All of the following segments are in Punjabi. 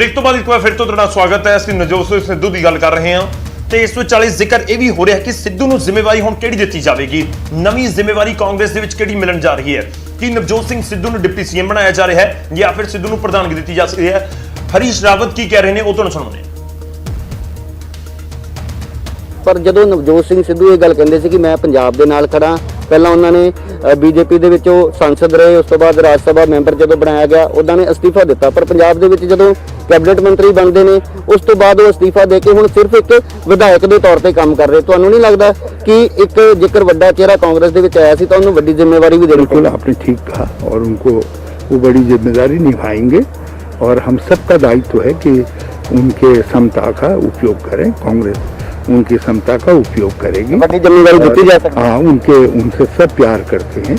ब्रेक तो बाद एक बार फिर तो तुहाडा स्वागत है। ਅਸੀਂ ਨਵਜੋਤ ਸਿੰਘ ਸਿੱਧੂ ਦੀ ਗੱਲ ਕਰ ਰਹੇ ਹਾਂ ਤੇ ਇਸ ਵਿੱਚ 40 ਜ਼ਿਕਰ ਇਹ ਵੀ ਹੋ ਰਿਹਾ ਕਿ ਸਿੱਧੂ ਨੂੰ ਜ਼ਿੰਮੇਵਾਰੀ ਹੁਣ ਕਿਹੜੀ ਦਿੱਤੀ ਜਾਵੇਗੀ। ਨਵੀਂ ਜ਼ਿੰਮੇਵਾਰੀ ਕਾਂਗਰਸ ਦੇ ਵਿੱਚ ਕਿਹੜੀ ਮਿਲਣ ਜਾ ਰਹੀ ਹੈ। ਕਿ ਨਵਜੋਤ ਸਿੰਘ ਸਿੱਧੂ ਨੂੰ ਡਿਪਟੀ ਸੀਐਮ ਬਣਾਇਆ ਜਾ ਰਿਹਾ ਹੈ ਜਾਂ ਫਿਰ ਸਿੱਧੂ ਨੂੰ ਪ੍ਰਧਾਨਗੀ ਦਿੱਤੀ ਜਾ ਸਕਦੀ ਹੈ। ਹਰੀਸ਼ ਰਾਵਤ ਕੀ ਕਹਿ ਰਹੇ ਨੇ ਉਹ ਤੁਹਾਨੂੰ ਸੁਣਾਉਂਦੇ ਹਾਂ। पर जो नवजोत सिंह सिद्धू ये गल कहते कि मैं पंजाब के नाल खड़ा, पहला उन्होंने बीजेपी के सांसद रहे, उस तो बाद राज सभा मैंबर जो बनाया गया उन्होंने अस्तीफा दिता, पर पंजाब के जो कैबिनेट मंत्री बनते हैं उस तो बाद वो अस्तीफा दे के हुण सिर्फ एक विधायक के तौर पर काम कर रहे। तो नहीं लगता कि एक जेकर वड्डा चेहरा कांग्रेस के आया सी तो उन्होंने वड्डी जिम्मेवारी भी देनी पड़ी। आपने ठीक कहा और उनको वो बड़ी जिम्मेदारी निभाएंगे और हम सबका दायित्व है कि उनके क्षमता का उपयोग करें। कांग्रेस उनकी क्षमता का उपयोग करेगी, जिम्मेदारी दी जा सकती है। हाँ, उनसे सब प्यार करते हैं।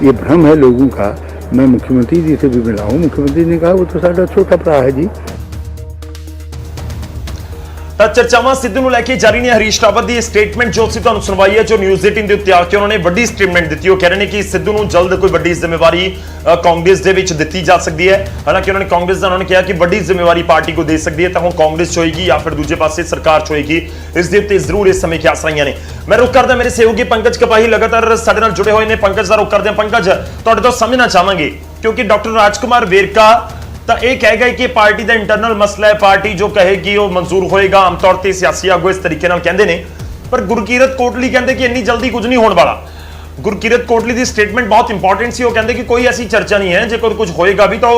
ये भ्रम है लोगों का। मैं मुख्यमंत्री जी से भी मिला हूँ, मुख्यमंत्री ने कहा वो तो साਡਾ छोटा भरा है जी। ਤਾਂ ਚਰਚਾਵਾਂ ਸਿੱਧੂ ਨੂੰ ਲੈ ਕੇ ਜਾਰੀ ਨੇ। ਹਰੀਸ਼ ਰਾਵਤ ਦੀ ਸਟੇਟਮੈਂਟ ਜੋ ਅਸੀਂ ਤੁਹਾਨੂੰ ਸੁਣਵਾਈ ਹੈ, ਜੋ ਨਿਊਜ਼ 18 ਦੇ ਉੱਤੇ ਆ ਕੇ ਉਹਨਾਂ ਨੇ ਵੱਡੀ ਸਟੇਟਮੈਂਟ ਦਿੱਤੀ। ਉਹ ਕਹਿ ਰਹੇ ਨੇ ਕਿ ਸਿੱਧੂ ਨੂੰ ਜਲਦ ਕੋਈ ਵੱਡੀ ਜ਼ਿੰਮੇਵਾਰੀ ਕਾਂਗਰਸ ਦੇ ਵਿੱਚ ਦਿੱਤੀ ਜਾ ਸਕਦੀ ਹੈ। ਹਾਲਾਂਕਿ ਉਹਨਾਂ ਨੇ ਕਾਂਗਰਸ ਦਾ ਉਹਨਾਂ ਨੇ ਕਿਹਾ ਕਿ ਵੱਡੀ ਜ਼ਿੰਮੇਵਾਰੀ ਪਾਰਟੀ ਕੋ ਦੇ ਸਕਦੀ ਹੈ ਤਾਂ ਹੁਣ ਕਾਂਗਰਸ 'ਚ ਹੋਏਗੀ ਜਾਂ ਫਿਰ ਦੂਜੇ ਪਾਸੇ ਸਰਕਾਰ 'ਚ ਹੋਏਗੀ। ਇਸ ਦੇ ਉੱਤੇ ਜ਼ਰੂਰ ਇਸ ਸਮੇਂ ਕਿਆਸ ਰਹੀਆਂ ਨੇ। ਮੈਂ ਰੁਕ ਕਰਦਾ, ਮੇਰੇ ਸਹਿਯੋਗੀ ਪੰਕਜ ਕਪਾਹੀ ਲਗਾਤਾਰ ਸਾਡੇ ਨਾਲ ਜੁੜੇ ਹੋਏ ਨੇ। ਪੰਕਜ ਦਾ ਰੁਕ ਕਰਦੇ ਹਾਂ। ਪੰਕਜ, ਤੁਹਾਡੇ ਤੋਂ ਸਮਝਣਾ ਚਾਹਾਂਗੇ ਕਿਉਂਕਿ ਡਾਕਟਰ ਰਾਜਕੁਮਾਰ ਵੇਰਕਾ ਤਾਂ ਇਹ ਕਹਿ ਗਏ ਕਿ ਪਾਰਟੀ ਦਾ ਇੰਟਰਨਲ ਮਸਲਾ ਹੈ, ਪਾਰਟੀ ਜੋ ਕਹੇਗੀ ਉਹ ਮਨਜ਼ੂਰ ਹੋਏਗਾ। ਆਮ ਤੌਰ ਤੇ ਸਿਆਸੀ ਆਗੂ ਇਸ ਤਰੀਕੇ ਨਾਲ ਕਹਿੰਦੇ ਨੇ, ਪਰ ਗੁਰਕੀਰਤ ਕੋਟਲੀ ਕਹਿੰਦੇ ਕਿ ਇੰਨੀ ਜਲਦੀ ਕੁਝ ਨਹੀਂ ਹੋਣ ਵਾਲਾ। ਗੁਰਕੀਰਤ ਕੋਟਲੀ ਦੀ ਸਟੇਟਮੈਂਟ ਬਹੁਤ ਇੰਪੋਰਟੈਂਟ ਸੀ। ਉਹ ਕਹਿੰਦੇ ਕਿ ਕੋਈ ਐਸੀ ਚਰਚਾ ਨਹੀਂ ਹੈ, ਜੇਕਰ ਕੁਝ ਹੋਏਗਾ ਵੀ ਤਾਂ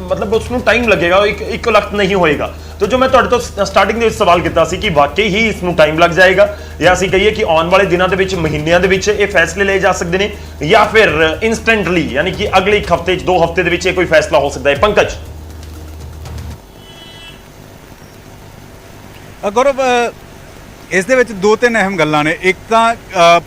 ਮਤਲਬ ਉਸ ਨੂੰ ਟਾਈਮ ਲੱਗੇਗਾ, ਇੱਕ ਵਕਤ ਨਹੀਂ ਹੋਏਗਾ। तो जो मैं ਤੁਹਾਡੇ ਤੋਂ ਸਟਾਰਟਿੰਗ ਦੇ ਵਿੱਚ ਸਵਾਲ ਕੀਤਾ ਸੀ ਕਿ ਵਾਕਈ ਹੀ ਇਸ ਨੂੰ ਟਾਈਮ ਲੱਗ ਜਾਏਗਾ ਜਾਂ ਅਸੀਂ ਕਹੀਏ ਕਿ ਆਉਣ ਵਾਲੇ ਦਿਨਾਂ ਦੇ ਵਿੱਚ, ਮਹੀਨਿਆਂ ਦੇ ਵਿੱਚ ਇਹ ਫੈਸਲੇ ਲਏ ਜਾ ਸਕਦੇ ਨੇ ਜਾਂ ਫਿਰ ਇਨਸਟੈਂਟਲੀ ਯਾਨੀ ਕਿ ਅਗਲੇ ਇੱਕ ਹਫ਼ਤੇ 'ਚ 2 ਹਫ਼ਤੇ ਦੇ ਵਿੱਚ ਇਹ ਕੋਈ ਫੈਸਲਾ ਹੋ ਸਕਦਾ ਹੈ। ਪੰਕਜ, गौरव, इस दे विच 2-3 अहम गल्लां ने। एक तो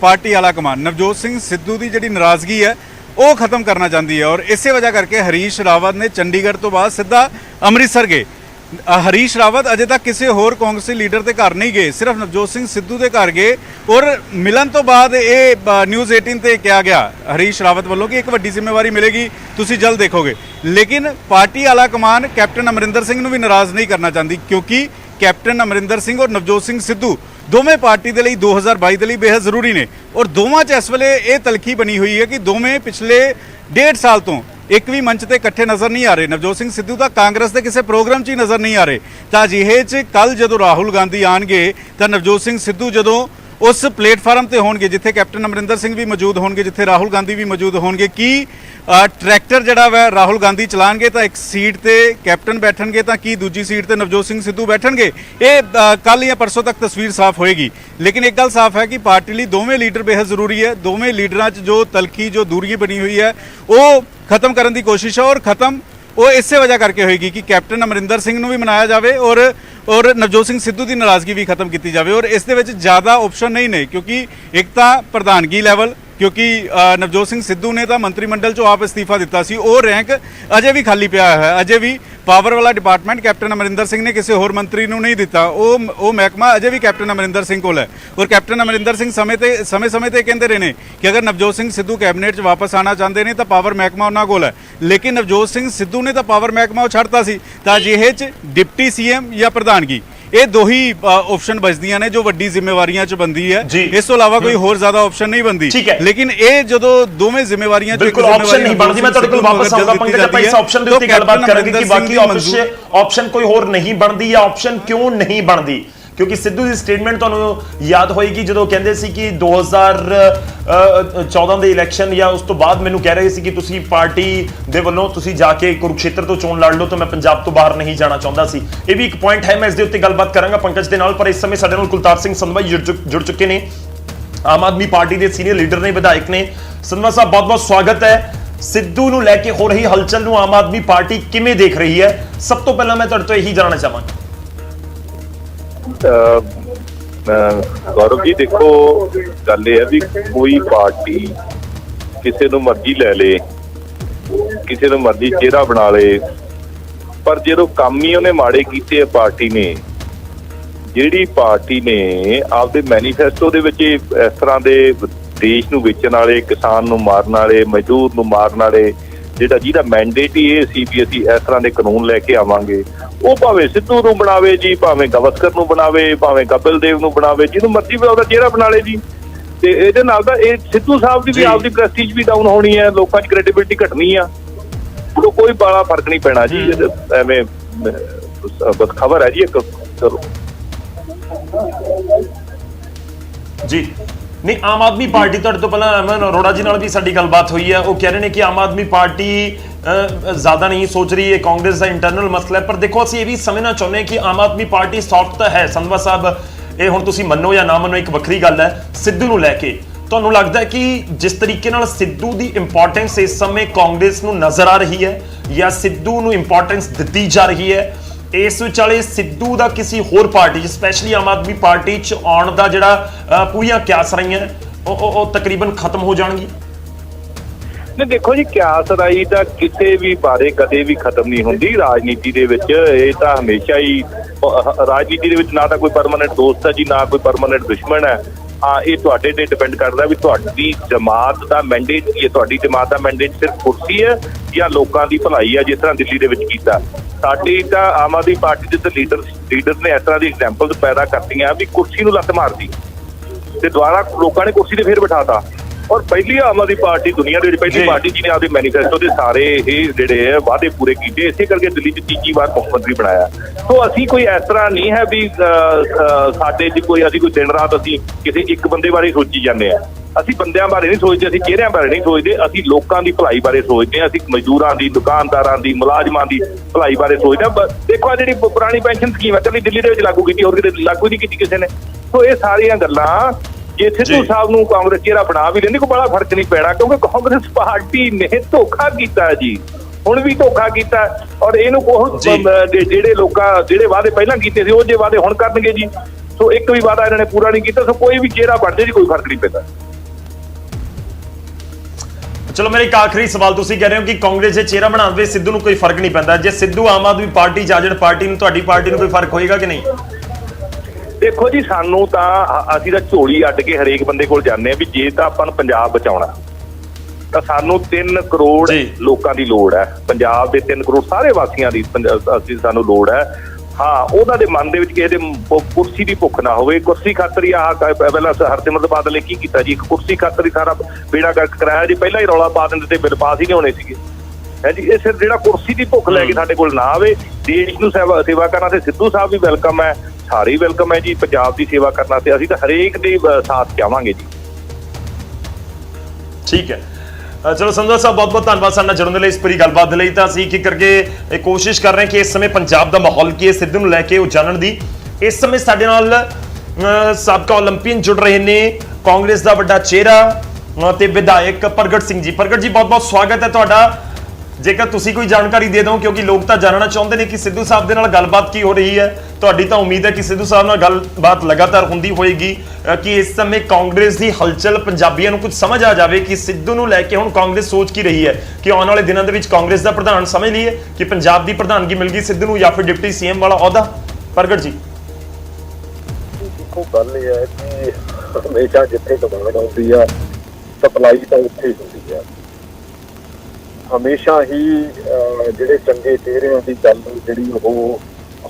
पार्टी आला कमान नवजोत सिंह सिद्धू की जिहड़ी नाराज़गी है वो खत्म करना चाहती है और इसे वजह करके हरीश रावत ने चंडीगढ़ तो बाद सीधा अमृतसर गए। हरीश रावत अजे तक किसी होर कांग्रेसी लीडर के घर नहीं गए, सिर्फ नवजोत सिंह सिद्धू के घर गए और मिलन तो बाद ये न्यूज़ 18 ते कहा गया हरीश रावत वालों कि एक वड्डी जिम्मेवारी मिलेगी, तुसी जल्द देखोगे। लेकिन पार्टी आला कमान कैप्टन अमरिंदर सिंह नूं भी नाराज़ नहीं करना चाहती क्योंकि कैप्टन अमरिंदर सिंह और नवजोत सिंह सिद्धू दोवें पार्टी के लिए 2022 के लिए बेहद जरूरी ने और दोवां च इस वेले ये तलखी बनी हुई है कि दोवें पिछले 1.5 साल तो एक भी मंच ते इकट्ठे नज़र नहीं आ रहे। नवजोत सिंह सिद्धू तो कांग्रेस के किसी प्रोग्राम च ही नज़र नहीं आ रहे। तो अजिहे च कल जो राहुल गांधी आएंगे तो नवजोत सिंह सिद्धू जो उस प्लेटफार्म ते होणगे जिथे कैप्टन अमरिंदर सिंह भी मौजूद होणगे, जिथे राहुल गांधी भी मौजूद होणगे, कि ट्रैक्टर जिहड़ा वै राहुल गांधी चलाणगे तो एक सीट ते कैप्टन बैठणगे तो की दूजी सीट ते नवजोत सिंह सिद्धू बैठणगे। ये कल या परसों तक तस्वीर साफ होएगी। लेकिन एक गल साफ है कि पार्टी लिए दोवें लीडर बेहद जरूरी है। दोवें लीडरां च जो तलखी जो दूरियां बनी हुई है वो खत्म करने की कोशिश है और खत्म वो इस वजह करके होएगी कि कैप्टन अमरिंदर सिंह नूं भी मनाया जाए और नवजोत सिंह सिद्धू की नाराज़गी भी खत्म की जाए। और इस दे विच ज़्यादा ऑप्शन नहीं ने क्योंकि एक तो प्रधानगी लैवल, क्योंकि नवजोत सिंह सिद्धू ने तो मंत्रिमंडल चो आप इस्तीफा दिता सी, वो रैंक अजे भी खाली पिया है। अजे भी पावर वाला डिपार्टमेंट कैप्टन अमरिंदर सिंह ने किसी होर मंत्री नूं नहीं दिता, वो महकमा अजे भी कैप्टन अमरिंदर सिंह कोल है। और कैप्टन अमरिंदर सिंह समय समय ते कहते रहे कि अगर नवजोत सिंह सिद्धू कैबिनेट च वापस आना चाहते हैं तो पावर महकमा उन्होंने कोल है। लेकिन नवजोत सिंह सिद्धू ने तो पावर महकमा छड्डता सी। तो अजिहे च डिप्टी सीएम या प्रधानगी ये दो ही ऑप्शन बचदियां ने जो वड्डी जिम्मेवारियां च बनदी है। इस तो इलावा कोई होर ज्यादा ऑप्शन नहीं बनदी। लेकिन ये जो दोवें जिम्मेवारियां बिल्कुल ऑप्शन नहीं बनदी। मैं तुहाडे कोल वापस आऊंगा पंकज, ਆਪਾਂ ਇਸ ऑप्शन ਦੇ ਉੱਤੇ ਗੱਲਬਾਤ ਕਰਾਂਗੇ ਕਿ ਬਾਕੀ ऑप्शन कोई होर नहीं बनदी या ऑप्शन क्यों नहीं बनदी। क्योंकि सिद्धू की स्टेटमेंट तुहानूं याद होएगी जो कहते सी कि 2014 ਦੇ इलैक्शन या उस तो बाद मैनूं कह रहे सी कि तुसीं पार्टी दे वल्लों तुसीं जाके कुरुक्षेत्र तो चोण लड़ लो तो मैं पंजाब तो बाहर नहीं जाना चाहता सी। ये भी एक पॉइंट है, मैं इस दे उत्ते गलबात करांगा पंकज दे नाल। पर इस समय साडे नाल कुलतार सिंह संधवा जुड़ चुके ने, आम आदमी पार्टी के सीनियर लीडर ने, विधायक ने। संधवा साहब बहुत बहुत स्वागत है। सिद्धू नूं लैके हो रही हलचल नूं आम आदमी पार्टी किवें देख रही है? सब तो पहला मैं तुहाडे तो यही जानना चाहांगा। गौरव जी देखो, गल यह है भी कोई पार्टी किसी नूं मर्जी लै ले, किसी नूं मर्जी चेहरा बना ले, पर जो काम ही उन्हें माड़े कीते पार्टी ने, जिहड़ी पार्टी ने आपदे मैनीफेस्टो दे विच इस तरह दे देश नूं वेचण वाले, किसान नूं मारन वाले, मजदूर नूं मारन वाले, जिहड़ा मैंडेट ही ये सी भी असीं इस तरह के कानून लैके आवांगे, ਉਹ ਭਾਵੇਂ ਸਿੱਧੂ ਨੂੰ ਬਣਾਵੇ ਜੀ, ਭਾਵੇਂ ਗਵਸਕਰ ਨੂੰ ਬਣਾਵੇ, ਭਾਵੇਂ ਕਪਿਲ ਦੇਵ ਨੂੰ ਬਣਾਵੇ, ਜਿਹਨੂੰ ਮਰਜ਼ੀ ਉਹਦਾ ਚਿਹਰਾ ਬਣਾ ਲੇ ਜੀ। ਤੇ ਇਹਦੇ ਨਾਲ ਤਾਂ ਇਹ ਸਿੱਧੂ ਸਾਹਿਬ ਦੀ ਵੀ ਆਪਦੀ ਪ੍ਰੈਸਟੀਜ ਵੀ ਡਾਊਨ ਹੋਣੀ ਹੈ, ਲੋਕਾਂ 'ਚ ਕ੍ਰੈਡੀਬਿਲਿਟੀ ਘਟਣੀ ਆ। ਉਹ ਕੋਈ ਬੜਾ ਫਰਕ ਨਹੀਂ ਪੈਣਾ ਜੀ, ਐਵੇਂ ਬਸ ਖਬਰ ਹੈ ਜੀ ਇੱਕ। ਚਲੋ ਜੀ ਨਹੀਂ, ਆਮ ਆਦਮੀ ਪਾਰਟੀ ਤੁਹਾਡੇ ਤੋਂ ਪਹਿਲਾਂ ਅਮਨ ਅਰੋੜਾ ਜੀ ਨਾਲ ਵੀ ਸਾਡੀ ਗੱਲਬਾਤ ਹੋਈ ਹੈ। ਉਹ ਕਹਿ ਰਹੇ ਨੇ ਕਿ ਆਮ ਆਦਮੀ ਪਾਰਟੀ ਜ਼ਿਆਦਾ ਨਹੀਂ ਸੋਚ ਰਹੀ ਹੈ, ਕਾਂਗਰਸ ਦਾ ਇੰਟਰਨਲ ਮਸਲਾ ਹੈ। ਪਰ ਦੇਖੋ, ਅਸੀਂ ਇਹ ਵੀ ਸਮਝਣਾ ਚਾਹੁੰਦੇ ਹਾਂ ਕਿ ਆਮ ਆਦਮੀ ਪਾਰਟੀ ਸੌਫਟ ਤਾਂ ਹੈ। ਸੰਧਵਾ ਸਾਹਿਬ, ਇਹ ਹੁਣ ਤੁਸੀਂ ਮੰਨੋ ਜਾਂ ਨਾ ਮੰਨੋ, ਇੱਕ ਵੱਖਰੀ ਗੱਲ ਹੈ। ਸਿੱਧੂ ਨੂੰ ਲੈ ਕੇ ਤੁਹਾਨੂੰ ਲੱਗਦਾ ਹੈ ਕਿ ਜਿਸ ਤਰੀਕੇ ਨਾਲ ਸਿੱਧੂ ਦੀ ਇੰਪੋਰਟੈਂਸ ਇਸ ਸਮੇਂ ਕਾਂਗਰਸ ਨੂੰ ਨਜ਼ਰ ਆ ਰਹੀ ਹੈ, ਜਾਂ ਸਿੱਧੂ ਨੂੰ ਇੰਪੋਰਟੈਂਸ ਦਿੱਤੀ ਜਾ ਰਹੀ ਹੈ, ਇਸ ਵਿਚਾਲੇ ਸਿੱਧੂ ਦਾ ਕਿਸੇ ਹੋਰ party specially Aam Aadmi party 'ਚ ਆਉਣ ਦਾ ਜਿਹੜਾ ਪੂਰੀਆਂ ਕਿਆਸ ਰਹੀਆਂ ਉਹ ਤਕਰੀਬਨ ਖਤਮ ਹੋ ਜਾਣਗੀ? ਨੇ ਦੇਖੋ ਜੀ, ਕਿਆਸ ਰਾਈ ਤਾਂ ਕਿਸੇ ਵੀ ਬਾਰੇ ਕਦੇ ਵੀ ਖਤਮ ਨਹੀਂ ਹੁੰਦੀ ਰਾਜਨੀਤੀ ਦੇ ਵਿੱਚ। ਇਹ ਤਾਂ ਹਮੇਸ਼ਾ ਹੀ ਰਾਜਨੀਤੀ ਦੇ ਵਿੱਚ ਨਾ ਤਾਂ ਕੋਈ ਪਰਮਾਨੈਂਟ ਦੋਸਤ ਹੈ ਜੀ, ਨਾ ਕੋਈ ਪਰਮਾਨੈਂਟ ਦੁਸ਼ਮਣ ਹੈ। ਹਾਂ, ਇਹ ਤੁਹਾਡੇ ਤੇ ਡਿਪੈਂਡ ਕਰਦਾ ਵੀ ਤੁਹਾਡੀ ਜਮਾਤ ਦਾ ਮੈਂਡੇਟ ਕੀ ਹੈ। ਤੁਹਾਡੀ ਜਮਾਤ ਦਾ ਮੈਂਡੇਟ ਸਿਰਫ ਕੁਰਸੀ ਹੈ ਜਾਂ ਲੋਕਾਂ ਦੀ ਭਲਾਈ ਹੈ, ਜਿਸ ਤਰ੍ਹਾਂ ਦਿੱਲੀ ਦੇ ਵਿੱਚ ਕੀਤਾ। ਸਾਡੀ ਤਾਂ ਆਮ ਆਦਮੀ ਪਾਰਟੀ ਦੇ ਲੀਡਰ ਨੇ ਇਸ ਤਰ੍ਹਾਂ ਦੀ ਐਗਜ਼ਾਮਪਲਸ ਪੈਦਾ ਕਰਤੀਆਂ ਵੀ ਕੁਰਸੀ ਨੂੰ ਲੱਤ ਮਾਰਦੀ ਤੇ ਦੁਬਾਰਾ ਲੋਕਾਂ ਨੇ ਕੁਰਸੀ ਤੇ ਫੇਰ ਬਿਠਾਤਾ। ਔਰ ਪਹਿਲੀ ਆਮ ਆਦਮੀ ਪਾਰਟੀ ਦੁਨੀਆ ਦੇ ਵਿੱਚ ਪਹਿਲੀ ਪਾਰਟੀ ਜਿਹਨੇ ਆਪਦੇ ਮੈਨੀਫੈਸਟੋ ਦੇ ਸਾਰੇ ਇਹ ਜਿਹੜੇ ਵਾਅਦੇ ਪੂਰੇ ਕੀਤੇ, ਇਸੇ ਕਰਕੇ ਦਿੱਲੀ 'ਚ ਤੀਜੀ ਵਾਰ ਮੁੱਖ ਮੰਤਰੀ ਬਣਾਇਆ। ਸੋ ਅਸੀਂ ਕੋਈ ਇਸ ਤਰ੍ਹਾਂ ਨਹੀਂ ਹੈ ਵੀ ਸਾਡੇ 'ਚ ਕੋਈ ਅਸੀਂ ਕੋਈ ਦਿਨ ਰਾਤ ਅਸੀਂ ਕਿਸੇ ਇੱਕ ਬੰਦੇ ਬਾਰੇ ਸੋਚੀ ਜਾਂਦੇ ਹਾਂ। ਅਸੀਂ ਬੰਦਿਆਂ ਬਾਰੇ ਨਹੀਂ ਸੋਚਦੇ, ਅਸੀਂ ਚਿਹਰਿਆਂ ਬਾਰੇ ਨਹੀਂ ਸੋਚਦੇ, ਅਸੀਂ ਲੋਕਾਂ ਦੀ ਭਲਾਈ ਬਾਰੇ ਸੋਚਦੇ ਹਾਂ। ਅਸੀਂ ਮਜ਼ਦੂਰਾਂ ਦੀ, ਦੁਕਾਨਦਾਰਾਂ ਦੀ, ਮੁਲਾਜ਼ਮਾਂ ਦੀ ਭਲਾਈ ਬਾਰੇ ਸੋਚਦੇ ਹਾਂ। ਦੇਖੋ, ਆ ਜਿਹੜੀ ਪੁਰਾਣੀ ਪੈਨਸ਼ਨ ਸਕੀਮ ਹੈ, ਇਕੱਲੀ ਦਿੱਲੀ ਦੇ ਵਿੱਚ ਲਾਗੂ ਕੀਤੀ, ਹੋਰ ਕਿਤੇ ਲਾਗੂ ਨਹੀਂ ਕੀਤੀ ਕਿਸੇ ਨੇ। ਸੋ ਇਹ ਸਾਰੀਆਂ ਗੱਲਾਂ ਜੇ ਸਿੱਧੂ ਸਾਹਿਬ ਨੂੰ ਕਾਂਗਰਸ ਚਿਹਰਾ ਬਣਾ ਵੀ ਲੈਂਦੀ, ਕੋਈ ਬੜਾ ਫਰਕ ਨਹੀਂ ਪੈਣਾ, ਕਿਉਂਕਿ ਕਾਂਗਰਸ ਪਾਰਟੀ ਨੇ ਧੋਖਾ ਕੀਤਾ ਜੀ, ਹੁਣ ਵੀ ਧੋਖਾ ਕੀਤਾ। ਔਰ ਇਹਨੂੰ ਜਿਹੜੇ ਜਿਹੜੇ ਵਾਅਦੇ ਪਹਿਲਾਂ ਕੀਤੇ ਸੀ ਉਹ ਜੇ ਵਾਅਦੇ ਹੁਣ ਕਰਨਗੇ ਜੀ। ਸੋ ਇੱਕ ਵੀ ਵਾਅਦਾ ਇਹਨਾਂ ਨੇ ਪੂਰਾ ਨਹੀਂ ਕੀਤਾ। ਸੋ ਕੋਈ ਵੀ ਚਿਹਰਾ ਬਣ ਜਾਏ ਜੀ, ਕੋਈ ਫਰਕ ਨਹੀਂ ਪੈਂਦਾ। ਚਲੋ, ਮੇਰਾ ਇੱਕ ਆਖਰੀ ਸਵਾਲ, ਤੁਸੀਂ ਕਹਿ ਰਹੇ ਹੋ ਕਿ ਕਾਂਗਰਸ ਦੇ ਚਿਹਰਾ ਬਣਾਉਣ ਵਿੱਚ ਸਿੱਧੂ ਨੂੰ ਕੋਈ ਫਰਕ ਨਹੀਂ ਪੈਂਦਾ। ਜੇ ਸਿੱਧੂ ਆਮ ਆਦਮੀ ਪਾਰਟੀ ਚ ਆ ਜਾਣ ਪਾਰਟੀ ਨੂੰ, ਤੁਹਾਡੀ ਪਾਰਟੀ ਨੂੰ ਕੋਈ ਫਰਕ ਹੋਏਗਾ ਕਿ ਨਹੀਂ? ਦੇਖੋ ਜੀ, ਸਾਨੂੰ ਤਾਂ ਅਸੀਂ ਤਾਂ ਝੋਲੀ ਅੱਡ ਕੇ ਹਰੇਕ ਬੰਦੇ ਕੋਲ ਜਾਂਦੇ ਆ ਵੀ ਜੇ ਤਾਂ ਆਪਾਂ ਨੂੰ ਪੰਜਾਬ ਬਚਾਉਣਾ ਤਾਂ ਸਾਨੂੰ 3 ਕਰੋੜ ਲੋਕਾਂ ਦੀ ਲੋੜ ਹੈ। ਪੰਜਾਬ ਦੇ 3 ਕਰੋੜ ਸਾਰੇ ਵਾਸੀਆਂ ਦੀ ਸਾਨੂੰ ਲੋੜ ਹੈ। ਹਾਂ, ਉਹਨਾਂ ਦੇ ਮਨ ਦੇ ਵਿੱਚ ਕਿਸੇ ਦੇ ਕੁਰਸੀ ਦੀ ਭੁੱਖ ਨਾ ਹੋਵੇ। ਕੁਰਸੀ ਖਾਤਰ ਹੀ ਪਹਿਲਾਂ ਹਰਸਿਮਰਤ ਬਾਦਲ ਨੇ ਕੀ ਕੀਤਾ ਜੀ, ਇੱਕ ਕੁਰਸੀ ਖਾਤਰ ਹੀ ਸਾਰਾ ਬੇੜਾ ਗਰਕ ਕਰਾਇਆ ਜੀ। ਪਹਿਲਾਂ ਹੀ ਰੌਲਾ ਪਾ ਦਿੰਦੇ ਤੇ ਬਿੱਲ ਪਾਸ ਹੀ ਨਹੀਂ ਹੋਣੇ ਸੀਗੇ ਹੈ ਜੀ। ਇਹ ਸਿਰ ਜਿਹੜਾ ਕੁਰਸੀ ਦੀ ਭੁੱਖ ਲੈ ਕੇ ਸਾਡੇ ਕੋਲ ਨਾ ਆਵੇ, ਦੇਸ਼ ਨੂੰ ਸੇਵਾ ਕਰਨਾ ਤੇ ਸਿੱਧੂ ਸਾਹਿਬ ਵੀ ਵੈਲਕਮ ਹੈ, ਸਾਰੇ ਵੈਲਕਮ ਹੈ ਜੀ। ਪੰਜਾਬ ਦੀ ਸੇਵਾ ਕਰਨਾ ਤੇ ਅਸੀਂ ਤਾਂ ਹਰੇਕ ਦੇ ਸਾਥ ਚਾਹਾਂਗੇ ਜੀ। ਠੀਕ ਹੈ, ਚਲੋ ਸੰਧਵਾ ਸਾਹਿਬ, ਬਹੁਤ ਬਹੁਤ ਧੰਨਵਾਦ ਸਾਡੇ ਨਾਲ ਜੁੜਨ ਦੇ ਲਈ, ਇਸ ਪੂਰੀ ਗੱਲਬਾਤ ਦੇ ਲਈ। ਤਾਂ ਅਸੀਂ ਕੀ ਕਰਕੇ ਇਹ ਕੋਸ਼ਿਸ਼ ਕਰ ਰਹੇ ਕਿ ਇਸ ਸਮੇਂ ਪੰਜਾਬ ਦਾ ਮਾਹੌਲ ਕੀ ਹੈ ਸਿੱਧੂ ਨੂੰ ਲੈ ਕੇ ਉਹ ਜਾਣਨ ਦੀ। ਇਸ ਸਮੇਂ ਸਾਡੇ ਨਾਲ ਸਾਬਕਾ ਓਲੰਪੀਅਨ ਜੁੜ ਰਹੇ ਨੇ, ਕਾਂਗਰਸ ਦਾ ਵੱਡਾ ਚਿਹਰਾ ਤੇ ਵਿਧਾਇਕ ਪ੍ਰਗਟ ਸਿੰਘ ਜੀ। ਪ੍ਰਗਟ ਜੀ, ਬਹੁਤ ਬਹੁਤ ਸਵਾਗਤ ਹੈ ਤੁਹਾਡਾ। ਜੇਕਰ ਤੁਸੀਂ ਕੋਈ ਜਾਣਕਾਰੀ ਦੇ ਦਿਓ, ਕਿਉਂਕਿ ਲੋਕ ਤਾਂ ਜਾਣਨਾ ਚਾਹੁੰਦੇ ਨੇ ਕਿ ਸਿੱਧੂ ਸਾਹਿਬ ਦੇ ਨਾਲ ਗੱਲਬਾਤ ਕੀ ਹੋ ਰਹੀ ਹੈ। ਤੁਹਾਡੀ ਤਾਂ ਉਮੀਦ ਹੈ ਕਿ ਸਿੱਧੂ ਸਾਹਿਬ ਨਾਲ ਗੱਲਬਾਤ ਲਗਾਤਾਰ ਹੁੰਦੀ ਹੋਏਗੀ ਕਿ ਇਸ ਸਮੇਂ ਕਾਂਗਰਸ ਦੀ ਹਲਚਲ ਪੰਜਾਬੀਆਂ ਨੂੰ ਕੁਝ ਸਮਝ ਆ ਜਾਵੇ ਕਿ ਸਿੱਧੂ ਨੂੰ ਲੈ ਕੇ ਹੁਣ ਕਾਂਗਰਸ ਸੋਚ ਕੀ ਰਹੀ ਹੈ, ਕਿ ਆਉਣ ਵਾਲੇ ਦਿਨਾਂ ਦੇ ਵਿੱਚ ਕਾਂਗਰਸ ਦਾ ਪ੍ਰਧਾਨ ਸਮਝ ਲਈਏ ਕਿ ਪੰਜਾਬ ਦੀ ਪ੍ਰਧਾਨਗੀ ਮਿਲ ਗਈ ਸਿੱਧੂ ਨੂੰ, ਜਾਂ ਫਿਰ ਡਿਪਟੀ ਸੀਐਮ ਵਾਲਾ ਅਹੁਦਾ। ਪ੍ਰਗਟ ਜੀ, ਦੇਖੋ, ਗੱਲ ਇਹ ਹੈ ਕਿ ਹਮੇਸ਼ਾ ਜਿੱਥੇ ਡਿਮਾਂਡ ਆਉਂਦੀ ਆ ਸਪਲਾਈ ਤਾਂ ਉੱਥੇ ਹੀ ਹੁੰਦੀ ਆ। ਹਮੇਸ਼ਾ ਹੀ ਜਿਹੜੇ ਚੰਗੇ ਚਿਹਰਿਆਂ ਦੀ ਗੱਲ ਜਿਹੜੀ ਉਹ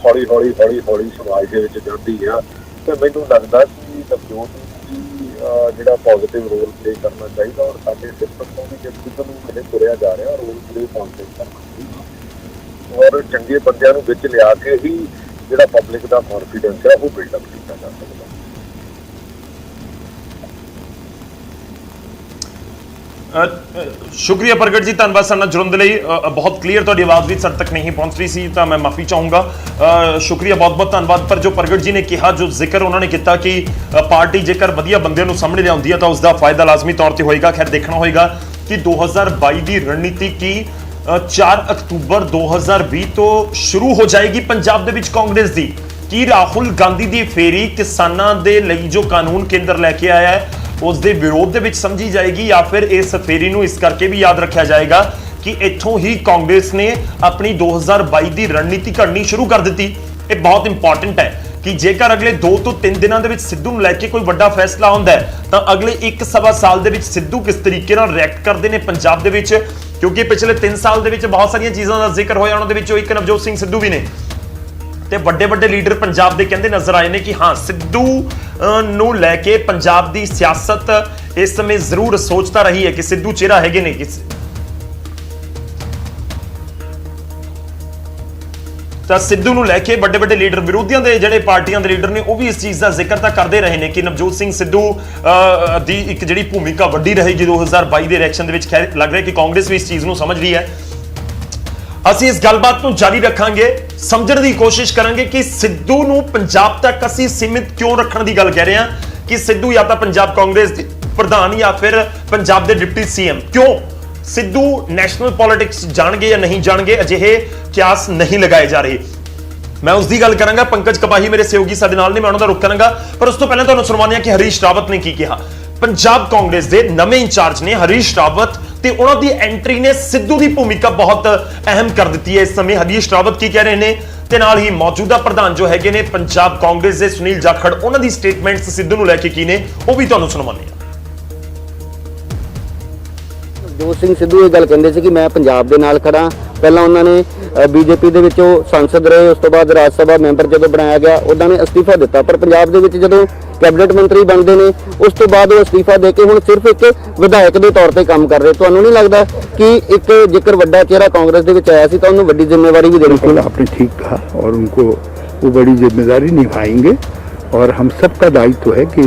ਹੌਲੀ ਹੌਲੀ ਸਮਾਜ ਦੇ ਵਿੱਚ ਜਾਂਦੀ ਆ। ਤੇ ਮੈਨੂੰ ਲੱਗਦਾ ਕਿ ਨਵਜੋਤ ਜੀ ਜਿਹੜਾ ਪੋਜ਼ਿਟਿਵ ਰੋਲ ਪਲੇ ਕਰਨਾ ਚਾਹੀਦਾ, ਔਰ ਸਾਡੇ ਸਿਸਟਮ ਤੋਂ ਵੀ ਜਿਸ ਨੂੰ ਜਿਹੜੇ ਤੁਰਿਆ ਜਾ ਰਿਹਾ ਰੋਲ ਪਲੇ ਪਹੁੰਚੇ ਕਰਨਾ, ਔਰ ਚੰਗੇ ਬੰਦਿਆਂ ਨੂੰ ਵਿੱਚ ਲਿਆ ਕੇ ਹੀ ਜਿਹੜਾ ਪਬਲਿਕ ਦਾ ਕੌਨਫੀਡੈਂਸ ਹੈ ਉਹ ਬਿਲਡ ਅਪ ਕੀਤਾ ਜਾ ਸਕਦਾ। ਸ਼ੁਕਰੀਆ ਪ੍ਰਗਟ ਜੀ, ਧੰਨਵਾਦ ਸਾਡੇ ਨਾਲ ਜੁੜਨ ਦੇ ਲਈ। ਬਹੁਤ ਕਲੀਅਰ ਤੁਹਾਡੀ ਆਵਾਜ਼ ਵੀ ਸਾਡੇ ਤੱਕ ਨਹੀਂ ਪਹੁੰਚ ਰਹੀ ਸੀ, ਤਾਂ ਮੈਂ ਮਾਫੀ ਚਾਹੂੰਗਾ। ਸ਼ੁਕਰੀਆ, ਬਹੁਤ ਬਹੁਤ ਧੰਨਵਾਦ। ਪਰ ਜੋ ਪ੍ਰਗਟ ਜੀ ਨੇ ਕਿਹਾ, ਜੋ ਜ਼ਿਕਰ ਉਹਨਾਂ ਨੇ ਕੀਤਾ ਕਿ ਪਾਰਟੀ ਜੇਕਰ ਵਧੀਆ ਬੰਦਿਆਂ ਨੂੰ ਸਾਹਮਣੇ ਲਿਆਉਂਦੀ ਹੈ ਤਾਂ ਉਸ ਦਾ ਫਾਇਦਾ ਲਾਜ਼ਮੀ ਤੌਰ ਤੇ ਹੋਏਗਾ। ਖੈਰ, ਦੇਖਣਾ ਹੋਏਗਾ ਕਿ 2022 ਦੀ ਰਣਨੀਤੀ ਕੀ 4 ਅਕਤੂਬਰ 2020 ਤੋਂ ਸ਼ੁਰੂ ਹੋ ਜਾਏਗੀ ਪੰਜਾਬ ਦੇ ਵਿੱਚ ਕਾਂਗਰਸ ਦੀ। ਕੀ ਰਾਹੁਲ ਗਾਂਧੀ ਦੀ ਫੇਰੀ ਕਿਸਾਨਾਂ ਦੇ ਲਈ ਜੋ ਕਾਨੂੰਨ ਕੇਂਦਰ ਲੈ ਕੇ ਆਇਆ ਹੈ ਉਸ ਦੇ ਵਿਰੋਧ ਦੇ ਵਿੱਚ ਸਮਝੀ ਜਾਏਗੀ, ਜਾਂ ਫਿਰ ਇਸ ਫੇਰੀ ਨੂੰ ਇਸ ਕਰਕੇ ਵੀ ਯਾਦ ਰੱਖਿਆ ਜਾਏਗਾ ਕਿ ਇੱਥੋਂ ਹੀ ਕਾਂਗਰਸ ਨੇ ਆਪਣੀ 2022 ਦੀ ਰਣਨੀਤੀ ਘੜਨੀ ਸ਼ੁਰੂ ਕਰ ਦਿੱਤੀ। ਇਹ ਬਹੁਤ ਇੰਪੋਰਟੈਂਟ ਹੈ ਕਿ ਜੇਕਰ ਅਗਲੇ 2 ਤੋਂ 3 ਦਿਨਾਂ ਦੇ ਵਿੱਚ ਸਿੱਧੂ ਨੂੰ ਲੈ ਕੇ ਕੋਈ ਵੱਡਾ ਫੈਸਲਾ ਹੁੰਦਾ ਹੈ ਤਾਂ ਅਗਲੇ 1-1.25 ਸਾਲ ਦੇ ਵਿੱਚ ਸਿੱਧੂ ਕਿਸ ਤਰੀਕੇ ਨਾਲ ਰਿਐਕਟ ਕਰਦੇ ਨੇ ਪੰਜਾਬ ਦੇ ਵਿੱਚ, ਕਿਉਂਕਿ ਪਿਛਲੇ 3 ਸਾਲ ਦੇ ਵਿੱਚ ਬਹੁਤ ਸਾਰੀਆਂ ਚੀਜ਼ਾਂ ਦਾ ਜ਼ਿਕਰ ਹੋਇਆ, ਉਹਨਾਂ ਦੇ ਵਿੱਚੋਂ ਇੱਕ ਨਵਜੋਤ ਸਿੰਘ ਸਿੱਧੂ ਵੀ ਨੇ। ਤੇ ਵੱਡੇ ਵੱਡੇ ਲੀਡਰ ਪੰਜਾਬ ਦੇ ਕਹਿੰਦੇ ਨਜ਼ਰ ਆਏ ਨੇ ਕਿ ਹਾਂ ਸਿੱਧੂ ਨੂੰ ਲੈ ਕੇ ਪੰਜਾਬ ਦੀ ਸਿਆਸਤ ਇਸ ਸਮੇਂ ਜ਼ਰੂਰ ਸੋਚਤਾ ਰਹੀ ਹੈ ਕਿ ਸਿੱਧੂ ਚਿਹਰਾ ਹੈਗੇ ਨੇ ਤਾਂ ਸਿੱਧੂ ਨੂੰ ਲੈ ਕੇ ਵੱਡੇ ਵੱਡੇ ਲੀਡਰ ਵਿਰੋਧੀਆਂ ਦੇ ਜਿਹੜੇ ਪਾਰਟੀਆਂ ਦੇ ਲੀਡਰ ਨੇ ਉਹ ਵੀ ਇਸ ਚੀਜ਼ ਦਾ ਜ਼ਿਕਰ ਤਾਂ ਕਰਦੇ ਰਹੇ ਨੇ ਕਿ ਨਵਜੋਤ ਸਿੰਘ ਸਿੱਧੂ ਦੀ ਇੱਕ ਜਿਹੜੀ ਭੂਮਿਕਾ ਵੱਡੀ ਰਹੇਗੀ 2022 ਦੇ ਇਲੈਕਸ਼ਨ ਦੇ ਵਿੱਚ। ਖੈਰ ਲੱਗ ਰਿਹਾ ਕਿ ਕਾਂਗਰਸ ਵੀ ਇਸ ਚੀਜ਼ ਨੂੰ ਸਮਝ ਰਹੀ ਹੈ। ਅਸੀਂ ਇਸ ਗੱਲਬਾਤ ਨੂੰ ਜਾਰੀ ਰੱਖਾਂਗੇ, ਸਮਝਣ ਦੀ ਕੋਸ਼ਿਸ਼ ਕਰਾਂਗੇ ਕਿ ਸਿੱਧੂ ਨੂੰ ਪੰਜਾਬ ਤੱਕ ਅਸੀਂ ਸੀਮਿਤ ਕਿਉਂ ਰੱਖਣ ਦੀ ਗੱਲ ਕਹਿ ਰਹੇ ਹਾਂ ਕਿ ਸਿੱਧੂ ਜਾਂ ਤਾਂ ਪੰਜਾਬ ਕਾਂਗਰਸ ਦੇ ਪ੍ਰਧਾਨ ਜਾਂ ਫਿਰ ਪੰਜਾਬ ਦੇ ਡਿਪਟੀ ਸੀਐਮ। ਕਿਉਂ ਸਿੱਧੂ ਨੈਸ਼ਨਲ ਪੋਲਿਟਿਕਸ ਜਾਣਗੇ ਜਾਂ ਨਹੀਂ ਜਾਣਗੇ, ਅਜਿਹੇ ਕਿਆਸ ਨਹੀਂ ਲਗਾਏ ਜਾ ਰਹੇ। ਮੈਂ ਉਸ ਦੀ ਗੱਲ ਕਰਾਂਗਾ। ਪੰਕਜ ਕਪਾਹੀ ਮੇਰੇ ਸਹਿਯੋਗੀ ਸਾਡੇ ਨਾਲ ਨੇ, ਮੈਂ ਉਹਨਾਂ ਦਾ ਰੁਖ ਕਰਾਂਗਾ, ਪਰ ਉਸ ਤੋਂ ਪਹਿਲਾਂ ਤੁਹਾਨੂੰ ਸੁਣਵਾਉਂਦੇ ਹਾਂ ਕਿ ਹਰੀਸ਼ ਰਾਵਤ ਨੇ ਕੀ ਕਿਹਾ। ਪੰਜਾਬ ਕਾਂਗਰਸ ਦੇ ਨਵੇਂ ਇੰਚਾਰਜ ਨੇ ਹਰੀਸ਼ ਰਾਵਤ ਤੇ ਉਹਨਾਂ ਦੀ ਐਂਟਰੀ ਨੇ ਸਿੱਧੂ ਦੀ ਭੂਮਿਕਾ ਬਹੁਤ ਅਹਿਮ ਕਰ ਦਿੱਤੀ ਹੈ। ਇਸ ਸਮੇਂ ਹਰੀਸ਼ ਰਾਵਤ ਕੀ ਕਹਿ ਰਹੇ ਨੇ ਤੇ ਨਾਲ ਹੀ ਮੌਜੂਦਾ ਪ੍ਰਧਾਨ ਜੋ ਹੈਗੇ ਨੇ ਪੰਜਾਬ ਕਾਂਗਰਸ ਦੇ ਸੁਨੀਲ ਜਾਖੜ, ਉਹਨਾਂ ਦੀ ਸਟੇਟਮੈਂਟਸ ਸਿੱਧੂ ਨੂੰ ਲੈ ਕੇ ਕੀ ਨੇ ਉਹ ਵੀ ਤੁਹਾਨੂੰ ਸੁਣਾਉਂਦੇ ਹਾਂ। ਨਵਜੋਤ ਸਿੰਘ ਸਿੱਧੂ ਇਹ ਗੱਲ ਕਹਿੰਦੇ ਸੀ ਕਿ ਮੈਂ ਪੰਜਾਬ ਦੇ ਨਾਲ ਖੜਾ। ਪਹਿਲਾਂ ਉਹਨਾਂ ਨੇ ਬੀਜੇਪੀ ਦੇ ਵਿੱਚੋਂ ਸੰਸਦ ਰਹੇ, ਉਸ ਤੋਂ ਬਾਅਦ ਰਾਜ ਸਭਾ ਮੈਂਬਰ ਜਦੋਂ ਬਣਾਇਆ ਗਿਆ ਉਹਨਾਂ ਨੇ ਅਸਤੀਫਾ ਦਿੱਤਾ, ਪਰ ਪੰਜਾਬ ਦੇ ਵਿੱਚ ਜਦੋਂ ਕੈਬਨਿਟ ਮੰਤਰੀ ਬਣਦੇ ਨੇ ਉਸ ਤੋਂ ਬਾਅਦ ਉਹ ਅਸਤੀਫਾ ਦੇ ਕੇ ਹੁਣ ਸਿਰਫ ਇੱਕ ਵਿਧਾਇਕ ਦੇ ਤੌਰ ਤੇ ਕੰਮ ਕਰ ਰਹੇ। ਤੁਹਾਨੂੰ ਨਹੀਂ ਲੱਗਦਾ ਕਿ ਇੱਕ ਜੇਕਰ ਵੱਡਾ ਚਿਹਰਾ ਕਾਂਗਰਸ ਦੇ ਵਿੱਚ ਆਇਆ ਸੀ ਤਾਂ ਉਹਨੂੰ ਵੱਡੀ ਜ਼ਿੰਮੇਵਾਰੀ ਵੀ ਦੇਣੀ बिल्कुल ਚਾਹੀਦੀ? आपने ठीक कहा और उनको वो बड़ी जिम्मेदारी निभाएंगे और हम सबका दायित्व है कि